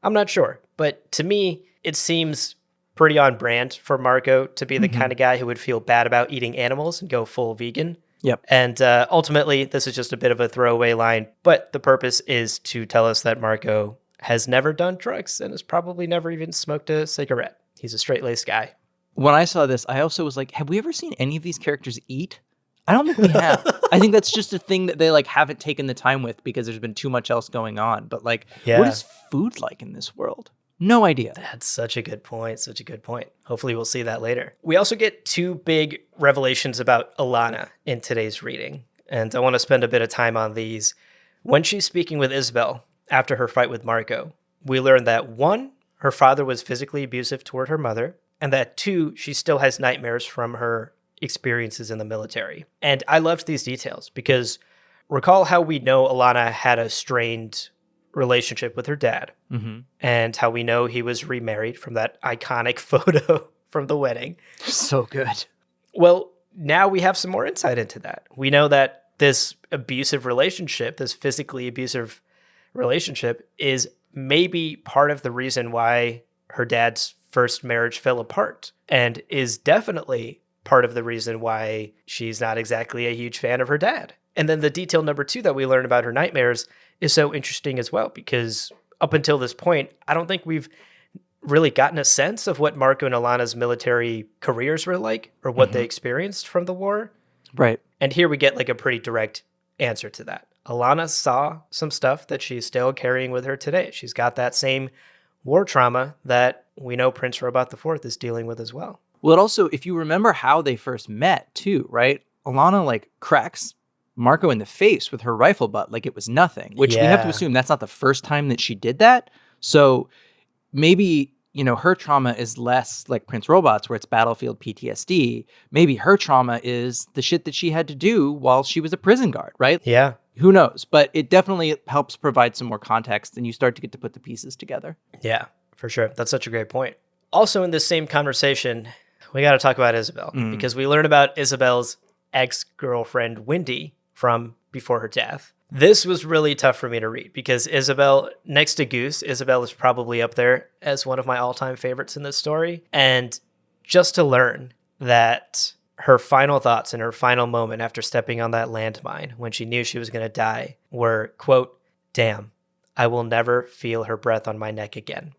I'm not sure. But to me, it seems pretty on brand for Marco to be the kind of guy who would feel bad about eating animals and go full vegan. Yep. And ultimately, this is just a bit of a throwaway line, but the purpose is to tell us that Marco has never done drugs and has probably never even smoked a cigarette. He's a straight-laced guy. When I saw this, I also was like, have we ever seen any of these characters eat? I don't think we have. I think that's just a thing that they like haven't taken the time with because there's been too much else going on. But like, what is food like in this world? No idea. That's such a good point. Such a good point. Hopefully we'll see that later. We also get two big revelations about Alana in today's reading, and I want to spend a bit of time on these. When she's speaking with Isabel after her fight with Marco, we learn that 1, her father was physically abusive toward her mother, and that 2, she still has nightmares from her experiences in the military. And I loved these details because recall how we know Alana had a strained relationship with her dad, and how we know he was remarried from that iconic photo from the wedding. So good. Well, now we have some more insight into that. We know that this abusive relationship, this physically abusive relationship, is maybe part of the reason why her dad's first marriage fell apart, and is definitely part of the reason why she's not exactly a huge fan of her dad. And then the detail number 2 that we learn about her nightmares is so interesting as well, because up until this point, I don't think we've really gotten a sense of what Marco and Alana's military careers were like, or what they experienced from the war. Right. And here we get like a pretty direct answer to that. Alana saw some stuff that she's still carrying with her today. She's got that same war trauma that we know Prince Robot IV is dealing with as well. Well, it also, if you remember how they first met too, right? Alana like cracks Marco in the face with her rifle butt like it was nothing, which we have to assume that's not the first time that she did that. So maybe, you know, her trauma is less like Prince Robot's, where it's battlefield PTSD. Maybe her trauma is the shit that she had to do while she was a prison guard, right? Yeah. Who knows? But it definitely helps provide some more context, and you start to get to put the pieces together. Yeah, for sure. That's such a great point. Also in this same conversation, we got to talk about Isabel, because we learn about Isabel's ex-girlfriend, Wendy, from before her death. This was really tough for me to read because Isabel, next to Goose, Isabel is probably up there as one of my all-time favorites in this story. And just to learn that her final thoughts and her final moment after stepping on that landmine when she knew she was going to die were, quote, "Damn, I will never feel her breath on my neck again,"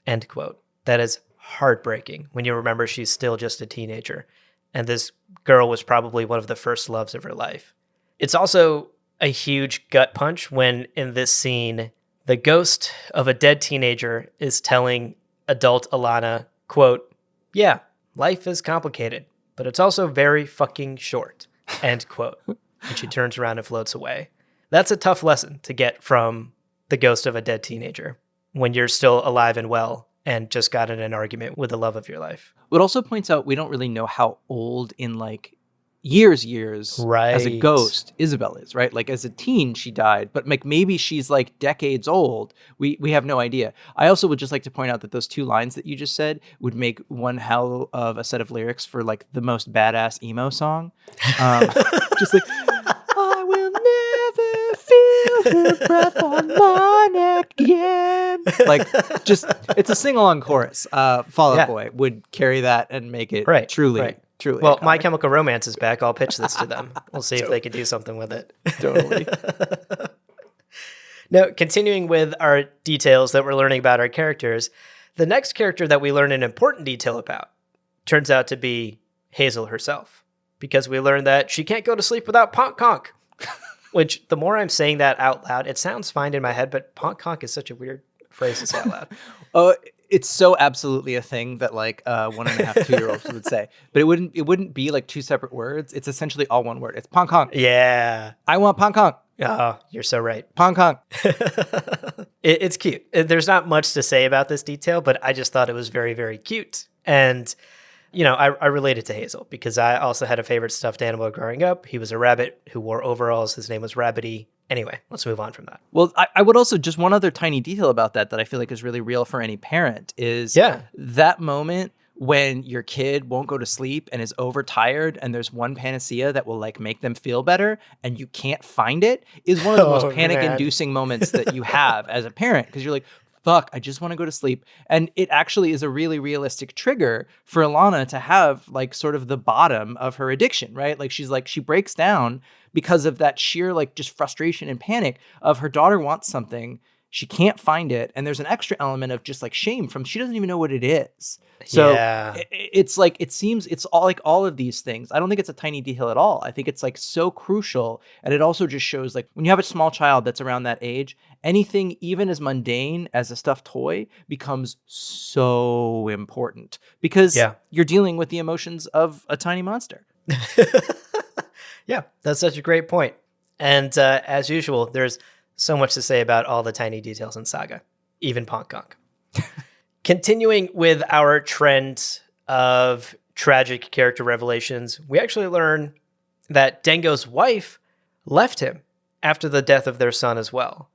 end quote. That is heartbreaking when you remember she's still just a teenager, and this girl was probably one of the first loves of her life. It's also a huge gut punch when, in this scene, the ghost of a dead teenager is telling adult Alana, quote, "Yeah, life is complicated, but it's also very fucking short," end quote. And she turns around and floats away. That's a tough lesson to get from the ghost of a dead teenager when you're still alive and well and just got in an argument with the love of your life. It also points out we don't really know how old in like years right. as a ghost Isabel is, right? Like as a teen she died, but like maybe she's like decades old. We have no idea. I also would just like to point out that those 2 lines that you just said would make one hell of a set of lyrics for like the most badass emo song. Just like, I will never feel her breath on my neck again. Like, just, it's a sing-along chorus. Fall Out Boy would carry that and make it truly. Well, iconic. My Chemical Romance is back. I'll pitch this to them. We'll see if they can do something with it. Totally. Now, continuing with our details that we're learning about our characters, the next character that we learn an important detail about turns out to be Hazel herself. because we learned that she can't go to sleep without Ponk Conk. Which, the more I'm saying that out loud, it sounds fine in my head, but Ponk Conk is such a weird phrase to say out loud. Oh, it's so absolutely a thing that like 1.5, 2-year-olds would say. But it wouldn't be like two separate words. It's essentially all one word. It's Ponk Conk. Yeah. I want Ponk Conk. Oh, you're so right. Ponk Conk. It's cute. There's not much to say about this detail, but I just thought it was very, very cute. And, you know, I related to Hazel because I also had a favorite stuffed animal growing up. He was a rabbit who wore overalls. His name was Rabbity. Anyway, let's move on from that. Well, I would also, just one other tiny detail about that I feel like is really real for any parent is that moment when your kid won't go to sleep and is overtired and there's one panacea that will like make them feel better and you can't find it is one of the most panic-inducing moments that you have as a parent, because you're like, fuck, I just want to go to sleep. And it actually is a really realistic trigger for Alana to have like sort of the bottom of her addiction, right? Like she breaks down because of that sheer like just frustration and panic of her daughter wants something, she can't find it, and there's an extra element of just like shame from she doesn't even know what it is. So it's like, it seems it's all like all of these things. I don't think it's a tiny detail at all. I think it's like so crucial, and it also just shows like when you have a small child that's around that age, anything even as mundane as a stuffed toy becomes so important because you're dealing with the emotions of a tiny monster. Yeah, that's such a great point. And as usual, there's so much to say about all the tiny details in Saga, even Ponk Conk. Continuing with our trend of tragic character revelations, we actually learn that Dengo's wife left him after the death of their son as well.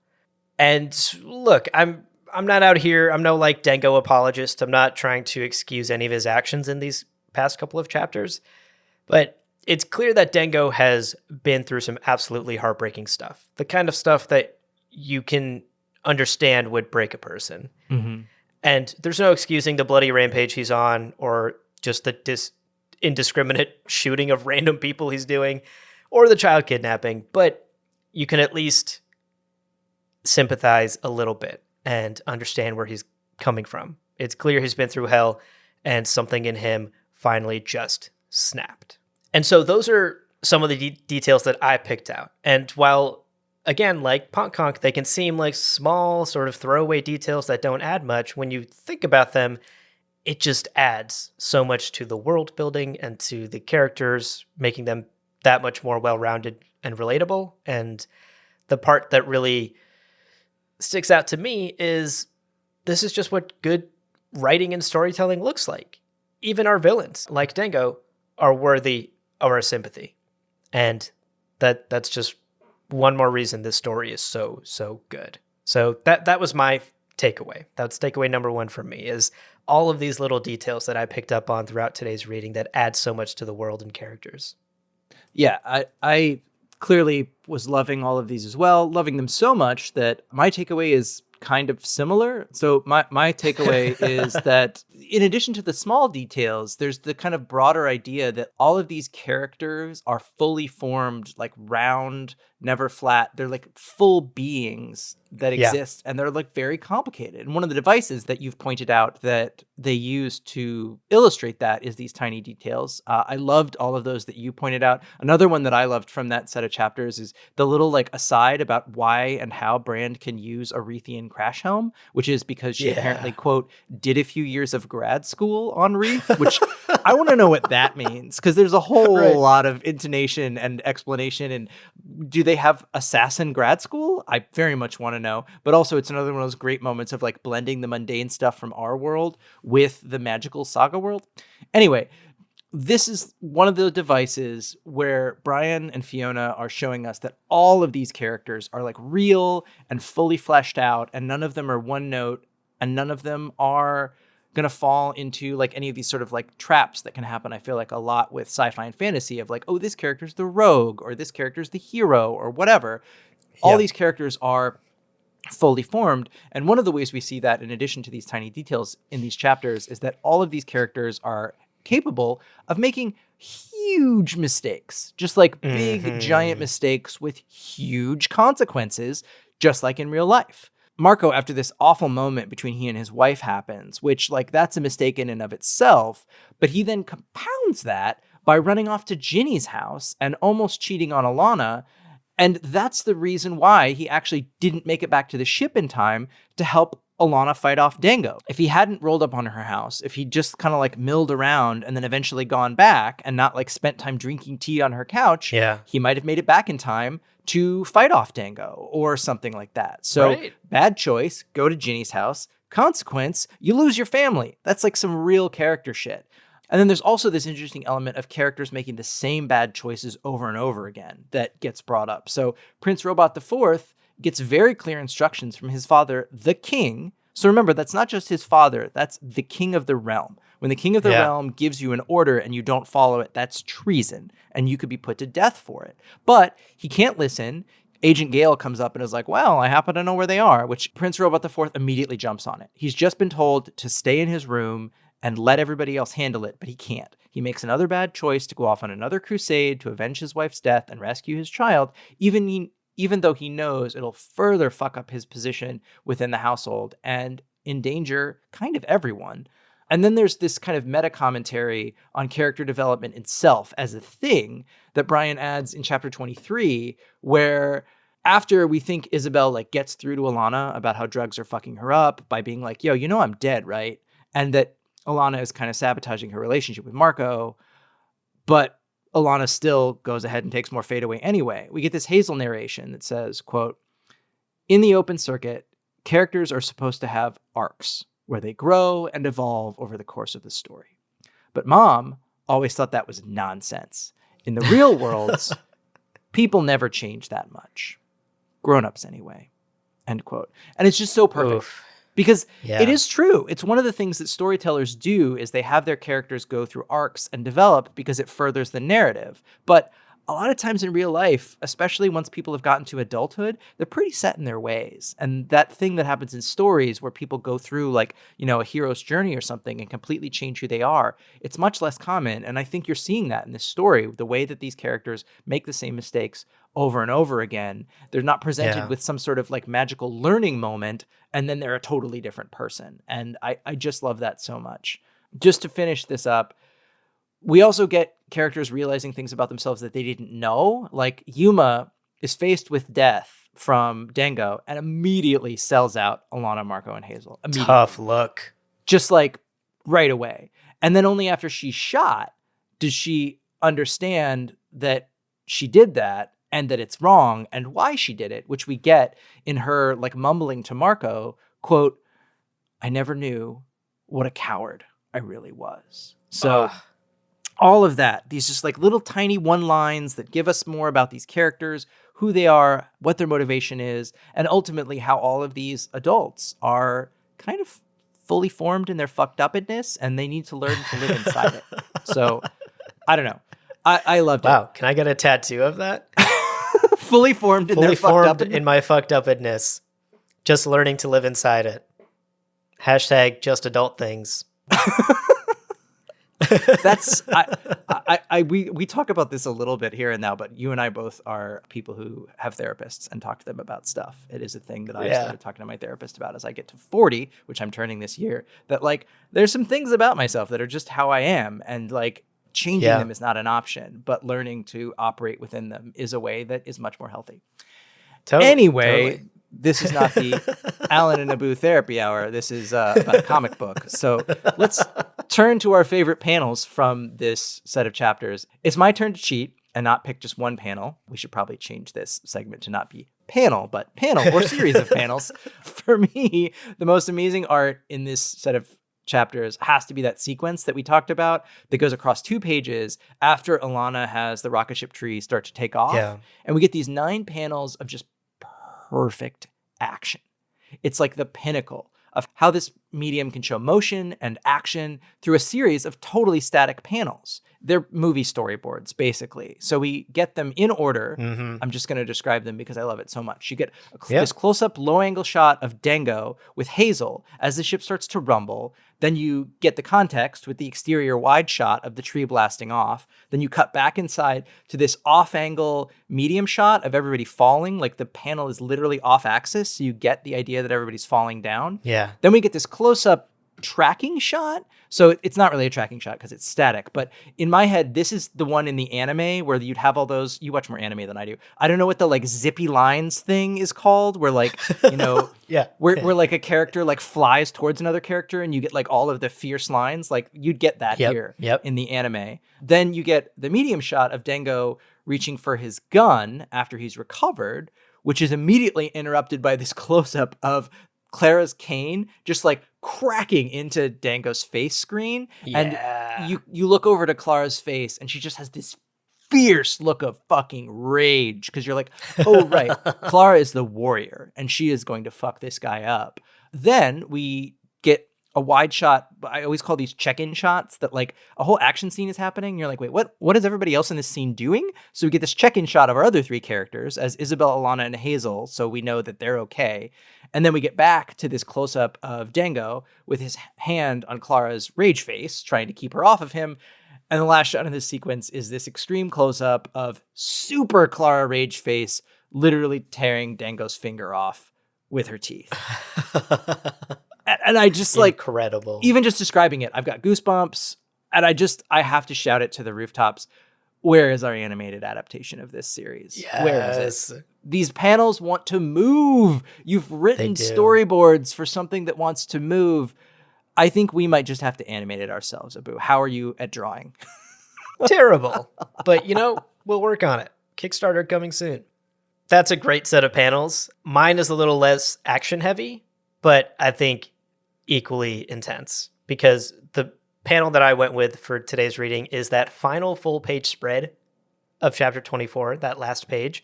And look, I'm not out here, I'm no like Dengo apologist. I'm not trying to excuse any of his actions in these past couple of chapters, but it's clear that Dengo has been through some absolutely heartbreaking stuff. The kind of stuff that you can understand would break a person. Mm-hmm. And there's no excusing the bloody rampage he's on, or just the indiscriminate shooting of random people he's doing, or the child kidnapping. But you can at least sympathize a little bit and understand where he's coming from. It's clear he's been through hell, and something in him finally just snapped. And so those are some of the details that I picked out. And while, again, like Ponk Conk, they can seem like small sort of throwaway details that don't add much, when you think about them, it just adds so much to the world building and to the characters, making them that much more well-rounded and relatable. And the part that really sticks out to me is this is just what good writing and storytelling looks like. Even our villains, like Dengo, are worthy of our sympathy. And that's just one more reason this story is so good. So that was my takeaway. That's takeaway number one for me, is all of these little details that I picked up on throughout today's reading that add so much to the world and characters. Yeah, I clearly was loving all of these as well, loving them so much that my takeaway is kind of similar. So my takeaway is that in addition to the small details, there's the kind of broader idea that all of these characters are fully formed, like round, never flat. They're like full beings that exist, and they're like very complicated. And one of the devices that you've pointed out that they use to illustrate that is these tiny details. I loved all of those that you pointed out. Another one that I loved from that set of chapters is the little like aside about why and how Brand can use a Rethian crash helm, which is because she apparently, quote, did a few years of grad school on Reef, which I want to know what that means, because there's a whole lot of intonation and explanation. And do they have assassin grad school? I very much want to know. But also, it's another one of those great moments of like blending the mundane stuff from our world with the magical Saga world. Anyway, this is one of the devices where Brian and Fiona are showing us that all of these characters are like real and fully fleshed out, and none of them are one note, and none of them are going to fall into like any of these sort of like traps that can happen, I feel like, a lot with sci-fi and fantasy of like, oh, this character's the rogue, or this character's the hero, or whatever. All these characters are fully formed. And one of the ways we see that, in addition to these tiny details in these chapters, is that all of these characters are capable of making huge mistakes, just like big, giant mistakes with huge consequences, just like in real life. Marco, after this awful moment between he and his wife happens, which like that's a mistake in and of itself, but he then compounds that by running off to Ginny's house and almost cheating on Alana. And that's the reason why he actually didn't make it back to the ship in time to help Alana fight off Dango. If he hadn't rolled up on her house, if he just kind of like milled around and then eventually gone back and not like spent time drinking tea on her couch, he might have made it back in time to fight off Dango or something like that. So bad choice, go to Ginny's house. Consequence, you lose your family. That's like some real character shit. And then there's also this interesting element of characters making the same bad choices over and over again that gets brought up. So Prince Robot IV gets very clear instructions from his father, the king. So remember, that's not just his father, that's the king of the realm. When the king of the realm gives you an order and you don't follow it, that's treason, and you could be put to death for it. But he can't listen. Agent Gale comes up and is like, well, I happen to know where they are, which Prince Robot IV immediately jumps on it. He's just been told to stay in his room and let everybody else handle it, but he can't. He makes another bad choice to go off on another crusade to avenge his wife's death and rescue his child, even though he knows it'll further fuck up his position within the household and endanger kind of everyone. And then there's this kind of meta commentary on character development itself as a thing that Brian adds in chapter 23, where after we think Isabel like gets through to Alana about how drugs are fucking her up by being like, yo, you know I'm dead, right? And that Alana is kind of sabotaging her relationship with Marco, but Alana still goes ahead and takes more fade away anyway. We get this Hazel narration that says, quote, in the open circuit, characters are supposed to have arcs where they grow and evolve over the course of the story. But Mom always thought that was nonsense. In the real worlds, people never change that much. Grown-ups anyway, end quote. And it's just so perfect. Oof. Because it is true. It's one of the things that storytellers do is they have their characters go through arcs and develop because it furthers the narrative. But a lot of times in real life, especially once people have gotten to adulthood, they're pretty set in their ways. And that thing that happens in stories where people go through like, you know, a hero's journey or something and completely change who they are, it's much less common. And I think you're seeing that in this story, the way that these characters make the same mistakes over and over again. They're not presented with some sort of like magical learning moment, and then they're a totally different person. And I just love that so much. Just to finish this up, we also get characters realizing things about themselves that they didn't know. Like Yuma is faced with death from Dango and immediately sells out Alana, Marco, and Hazel. Tough look. Just like right away. And then only after she's shot does she understand that she did that and that it's wrong and why she did it, which we get in her like mumbling to Marco, quote, I never knew what a coward I really was. So all of that, these just like little tiny one-lines that give us more about these characters, who they are, what their motivation is, and ultimately how all of these adults are kind of fully formed in their fucked upness and they need to learn to live inside it. So I don't know. I loved it. Wow. Can I get a tattoo of that? Fully formed in their fucked upness. In my fucked upness. Just learning to live inside it. Hashtag just adult things. That's we talk about this a little bit here and now, but you and I both are people who have therapists and talk to them about stuff. It is a thing that I started talking to my therapist about as I get to 40, which I'm turning this year, that like there's some things about myself that are just how I am, and like changing them is not an option, but learning to operate within them is a way that is much more healthy. Anyway, this is not the Alan and Abu therapy hour. This is about a comic book. So let's turn to our favorite panels from this set of chapters. It's my turn to cheat and not pick just one panel. We should probably change this segment to not be panel, but panel or series of panels. For me, the most amazing art in this set of chapters has to be that sequence that we talked about that goes across 2 pages after Alana has the rocket ship tree start to take off. Yeah. And we get these 9 panels of just perfect action. It's like the pinnacle of how this medium can show motion and action through a series of totally static panels. They're movie storyboards, basically. So we get them in order. Mm-hmm. I'm just going to describe them because I love it so much. You get this close-up, low-angle shot of Dango with Hazel as the ship starts to rumble. Then you get the context with the exterior wide shot of the tree blasting off. Then you cut back inside to this off-angle medium shot of everybody falling. Like the panel is literally off-axis, so you get the idea that everybody's falling down. Yeah. Then we get this close-up tracking shot. So it's not really a tracking shot because it's static. But in my head, this is the one in the anime where you'd have all those. You watch more anime than I do. I don't know what the like zippy lines thing is called, where like, you know, where like a character like flies towards another character and you get like all of the fierce lines. Like you'd get that here in the anime. Then you get the medium shot of Dango reaching for his gun after he's recovered, which is immediately interrupted by this close-up of Clara's cane just like cracking into Dango's face screen. And you look over to Clara's face and she just has this fierce look of fucking rage because you're like, oh, right, Clara is the warrior and she is going to fuck this guy up. Then we get a wide shot. I always call these check-in shots that like a whole action scene is happening. You're like, wait, what is everybody else in this scene doing? So we get this check-in shot of our other three characters as Isabel, Alana, and Hazel. So we know that they're okay. And then we get back to this close-up of Dango with his hand on Clara's rage face, trying to keep her off of him. And the last shot in this sequence is this extreme close-up of super Clara rage face literally tearing Dango's finger off with her teeth. And I just like incredible. Even just describing it, I've got goosebumps, and I have to shout it to the rooftops. Where is our animated adaptation of this series? Yes. Where is it? These panels want to move. You've written storyboards for something that wants to move. I think we might just have to animate it ourselves, Abu. How are you at drawing? Terrible. But, you know, we'll work on it. Kickstarter coming soon. That's a great set of panels. Mine is a little less action heavy, but I think equally intense, because the panel that I went with for today's reading is that final full page spread of chapter 24, that last page,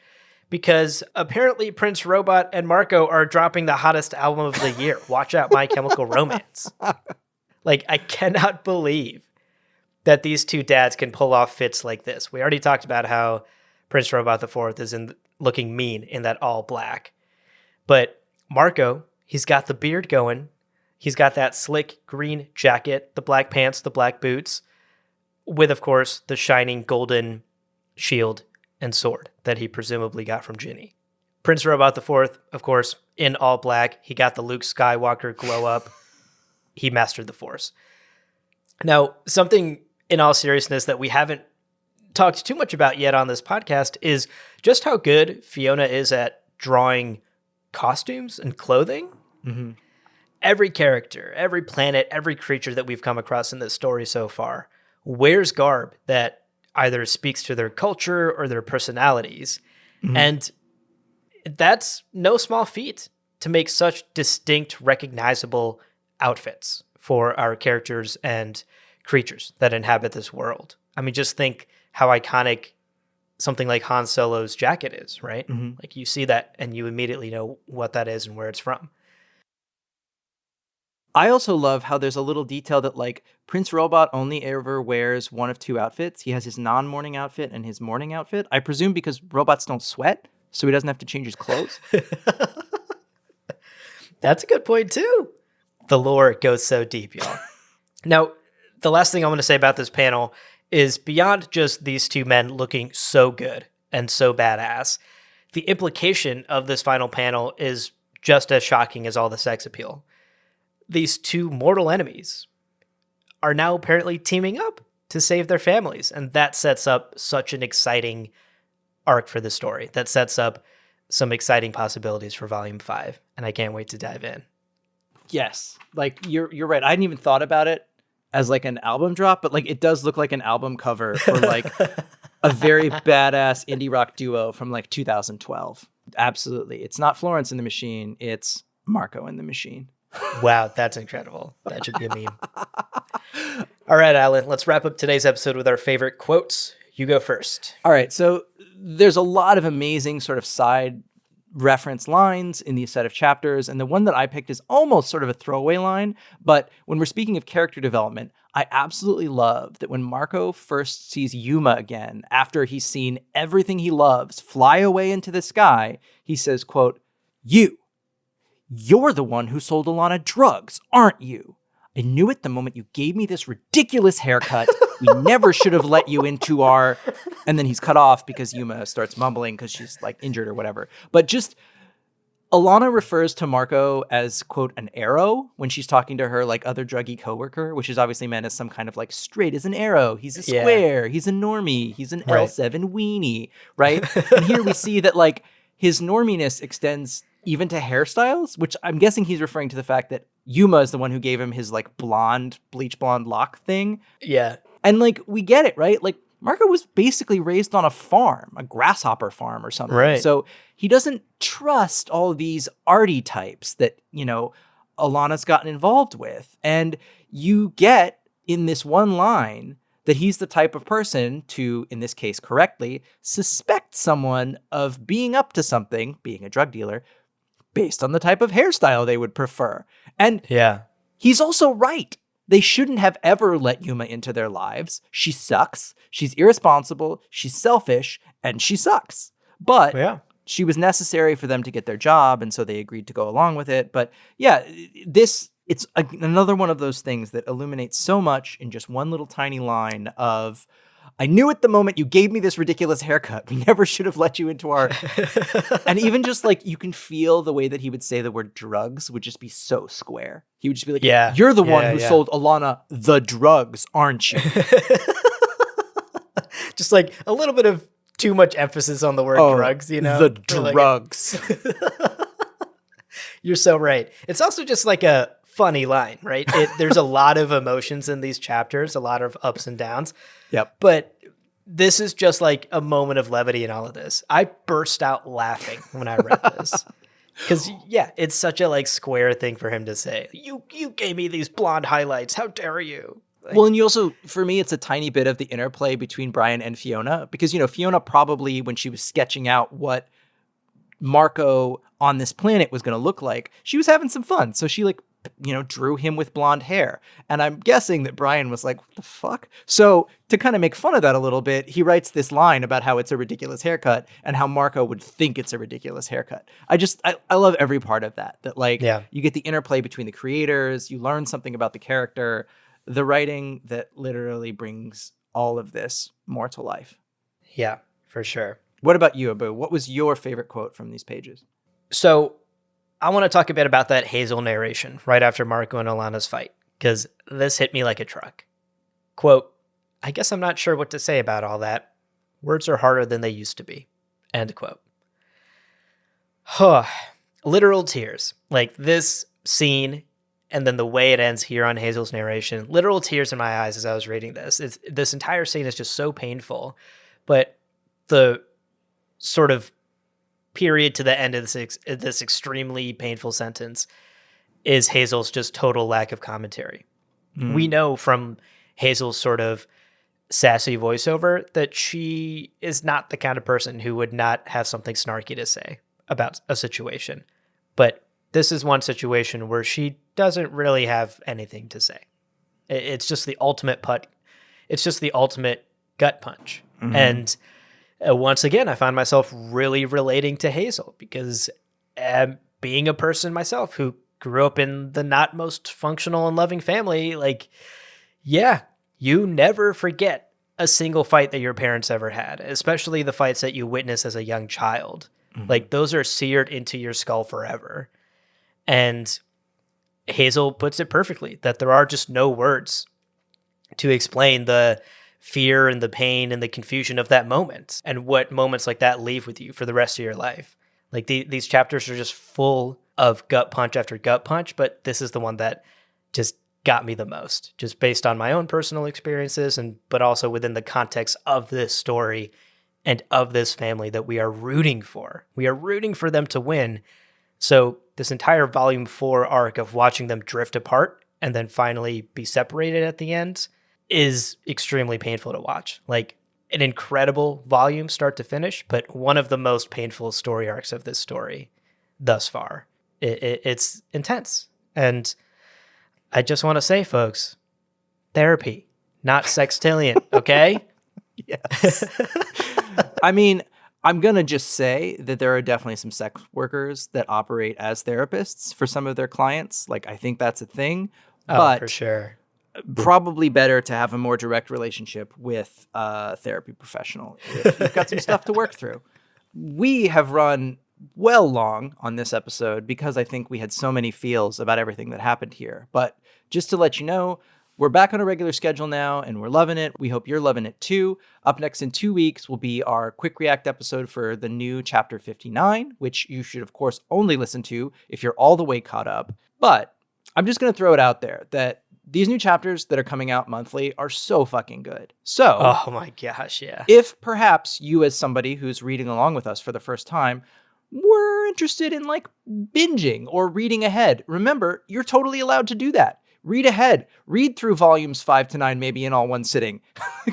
because apparently Prince Robot and Marco are dropping the hottest album of the year. Watch out, My Chemical Romance. Like, I cannot believe that these two dads can pull off fits like this. We already talked about how Prince Robot IV is looking mean in that all black. But Marco, he's got the beard going. He's got that slick green jacket, the black pants, the black boots, with, of course, the shining golden shield and sword that he presumably got from Ginny. Prince Robot IV, of course, in all black. He got the Luke Skywalker glow up. He mastered the Force. Now, something in all seriousness that we haven't talked too much about yet on this podcast is just how good Fiona is at drawing costumes and clothing. Mm-hmm. Every character, every planet, every creature that we've come across in this story so far wears garb that either speaks to their culture or their personalities. Mm-hmm. And that's no small feat to make such distinct, recognizable outfits for our characters and creatures that inhabit this world. I mean, just think how iconic something like Han Solo's jacket is, right? Mm-hmm. Like, you see that and you immediately know what that is and where it's from. I also love how there's a little detail that, like, Prince Robot only ever wears one of two outfits. He has his non-morning outfit and his morning outfit. I presume because robots don't sweat, so he doesn't have to change his clothes. That's a good point, too. The lore goes so deep, y'all. Now, the last thing I want to say about this panel is beyond just these two men looking so good and so badass, the implication of this final panel is just as shocking as all the sex appeal. These two mortal enemies are now apparently teaming up to save their families. And that sets up such an exciting arc for the story. That sets up some exciting possibilities for Volume 5. And I can't wait to dive in. Yes. Like, you're right. I hadn't even thought about it as like an album drop, but like it does look like an album cover for like a very badass indie rock duo from like 2012. Absolutely. It's not Florence and the Machine. It's Marco and the Machine. Wow, that's incredible. That should be a meme. All right, Alan, let's wrap up today's episode with our favorite quotes. You go first. All right, so there's a lot of amazing sort of side reference lines in these set of chapters, and the one that I picked is almost sort of a throwaway line, but when we're speaking of character development, I absolutely love that when Marco first sees Yuma again, after he's seen everything he loves fly away into the sky, he says, quote, You're the one who sold Alana drugs, aren't you? I knew it the moment you gave me this ridiculous haircut. We never should have let you into our... And then he's cut off because Yuma starts mumbling because she's like injured or whatever. But just Alana refers to Marco as, quote, an arrow when she's talking to her like other druggy coworker, which is obviously meant as some kind of like straight as an arrow. He's a square. He's a normie. He's an L7 weenie, right? And here we see that like his norminess extends even to hairstyles, which I'm guessing he's referring to the fact that Yuma is the one who gave him his like bleach blonde lock thing. Yeah. And like, we get it, right? Like, Marco was basically raised on a farm, a grasshopper farm or something. Right. So he doesn't trust all these arty types that, you know, Alana's gotten involved with. And you get in this one line that he's the type of person to, in this case correctly, suspect someone of being up to something, being a drug dealer, based on the type of hairstyle they would prefer. And he's also right. They shouldn't have ever let Yuma into their lives. She sucks. She's irresponsible. She's selfish. And she sucks. But she was necessary for them to get their job. And so they agreed to go along with it. But yeah, it's another one of those things that illuminates so much in just one little tiny line of, I knew at the moment you gave me this ridiculous haircut. We never should have let you into our... And even just like, you can feel the way that he would say the word drugs would just be so square. He would just be like, you're the one who sold Alana the drugs, aren't you? Just like a little bit of too much emphasis on the word drugs, you know? The drugs. You're so right. It's also just like a funny line, right? There's a lot of emotions in these chapters, a lot of ups and downs. Yep. But this is just like a moment of levity in all of this. I burst out laughing when I read this. Because, it's such a like square thing for him to say. You gave me these blonde highlights. How dare you? Like, well, and you also, for me, it's a tiny bit of the interplay between Brian and Fiona. Because, you know, Fiona probably, when she was sketching out what Marco on this planet was going to look like, she was having some fun. So she like, you know, drew him with blonde hair. And I'm guessing that Brian was like, what the fuck? So to kind of make fun of that a little bit, he writes this line about how it's a ridiculous haircut and how Marco would think it's a ridiculous haircut. I love every part of that. That like, you get the interplay between the creators, you learn something about the character, the writing that literally brings all of this more to life. Yeah, for sure. What about you, Abu? What was your favorite quote from these pages? So I want to talk a bit about that Hazel narration right after Marco and Alana's fight, because this hit me like a truck. Quote, I guess I'm not sure what to say about all that. Words are harder than they used to be. End quote. Huh. Literal tears. Like this scene and then the way it ends here on Hazel's narration, literal tears in my eyes as I was reading this. This entire scene is just so painful, but the sort of period to the end of this extremely painful sentence is Hazel's just total lack of commentary. We know from Hazel's sort of sassy voiceover that she is not the kind of person who would not have something snarky to say about a situation. But this is one situation where she doesn't really have anything to say. It's just the ultimate It's just the ultimate gut punch. And once again, I find myself really relating to Hazel because being a person myself who grew up in the not most functional and loving family, like, you never forget a single fight that your parents ever had, especially the fights that you witness as a young child. Like, those are seared into your skull forever. And Hazel puts it perfectly, that there are just no words to explain the fear and the pain and the confusion of that moment and what moments like that leave with you for the rest of your life. Like these chapters are just full of gut punch after gut punch, but this is the one that just got me the most, just based on my own personal experiences but also within the context of this story and of this family that we are rooting for. We are rooting for them to win. So this entire volume 4 arc of watching them drift apart and then finally be separated at the end is extremely painful to watch. Like an incredible volume start to finish, but one of the most painful story arcs of this story thus far. It's intense. And I just want to say, folks, therapy, not sextillion, okay? Yes. I mean, I'm going to just say that there are definitely some sex workers that operate as therapists for some of their clients. Like, I think that's a thing. But for sure. Probably better to have a more direct relationship with a therapy professional if you've got some stuff to work through. We have run well long on this episode because I think we had so many feels about everything that happened here. But just to let you know, we're back on a regular schedule now and we're loving it. We hope you're loving it too. Up next in 2 weeks will be our quick react episode for the new chapter 59, which you should of course only listen to if you're all the way caught up. But I'm just going to throw it out there that these new chapters that are coming out monthly are so fucking good. So, oh my gosh, yeah. If perhaps you as somebody who's reading along with us for the first time were interested in like binging or reading ahead, remember, you're totally allowed to do that. Read ahead. Read through volumes 5 to 9, maybe in all one sitting.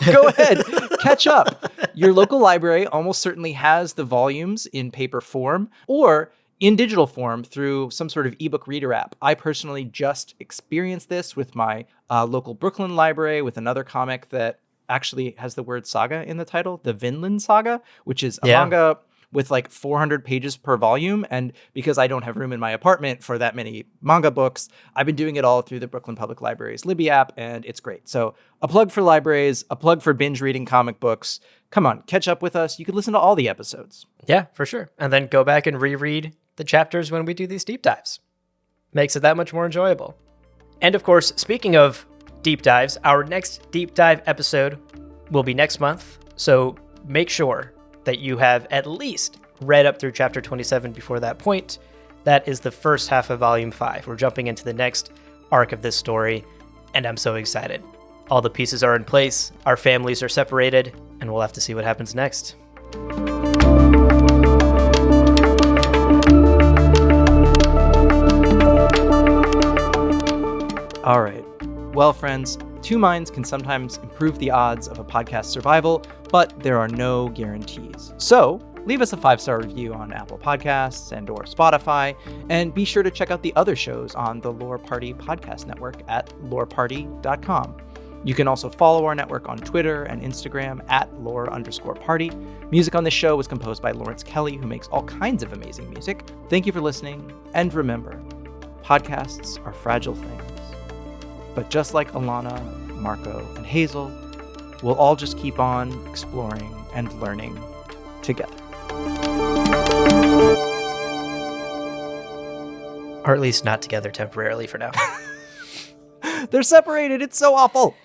Go ahead. Catch up. Your local library almost certainly has the volumes in paper form or in digital form through some sort of ebook reader app. I personally just experienced this with my local Brooklyn library with another comic that actually has the word Saga in the title, the Vinland Saga, which is a manga with like 400 pages per volume. And because I don't have room in my apartment for that many manga books, I've been doing it all through the Brooklyn Public Library's Libby app, and it's great. So a plug for libraries, a plug for binge reading comic books. Come on, catch up with us. You could listen to all the episodes. Yeah, for sure. And then go back and reread the chapters when we do these deep dives. Makes it that much more enjoyable. And of course, speaking of deep dives, our next deep dive episode will be next month. So make sure that you have at least read up through chapter 27 before that point. That is the first half of volume 5. We're jumping into the next arc of this story, and I'm so excited. All the pieces are in place, our families are separated, and we'll have to see what happens next. All right. Well, friends, two minds can sometimes improve the odds of a podcast survival, but there are no guarantees. So leave us a 5-star review on Apple Podcasts and or Spotify, and be sure to check out the other shows on the Lore Party Podcast Network at loreparty.com. You can also follow our network on Twitter and Instagram at lore_party. Music on this show was composed by Lawrence Kelly, who makes all kinds of amazing music. Thank you for listening, and remember, podcasts are fragile things. But just like Alana, Marco, and Hazel, we'll all just keep on exploring and learning together. Or at least not together temporarily for now. They're separated. It's so awful.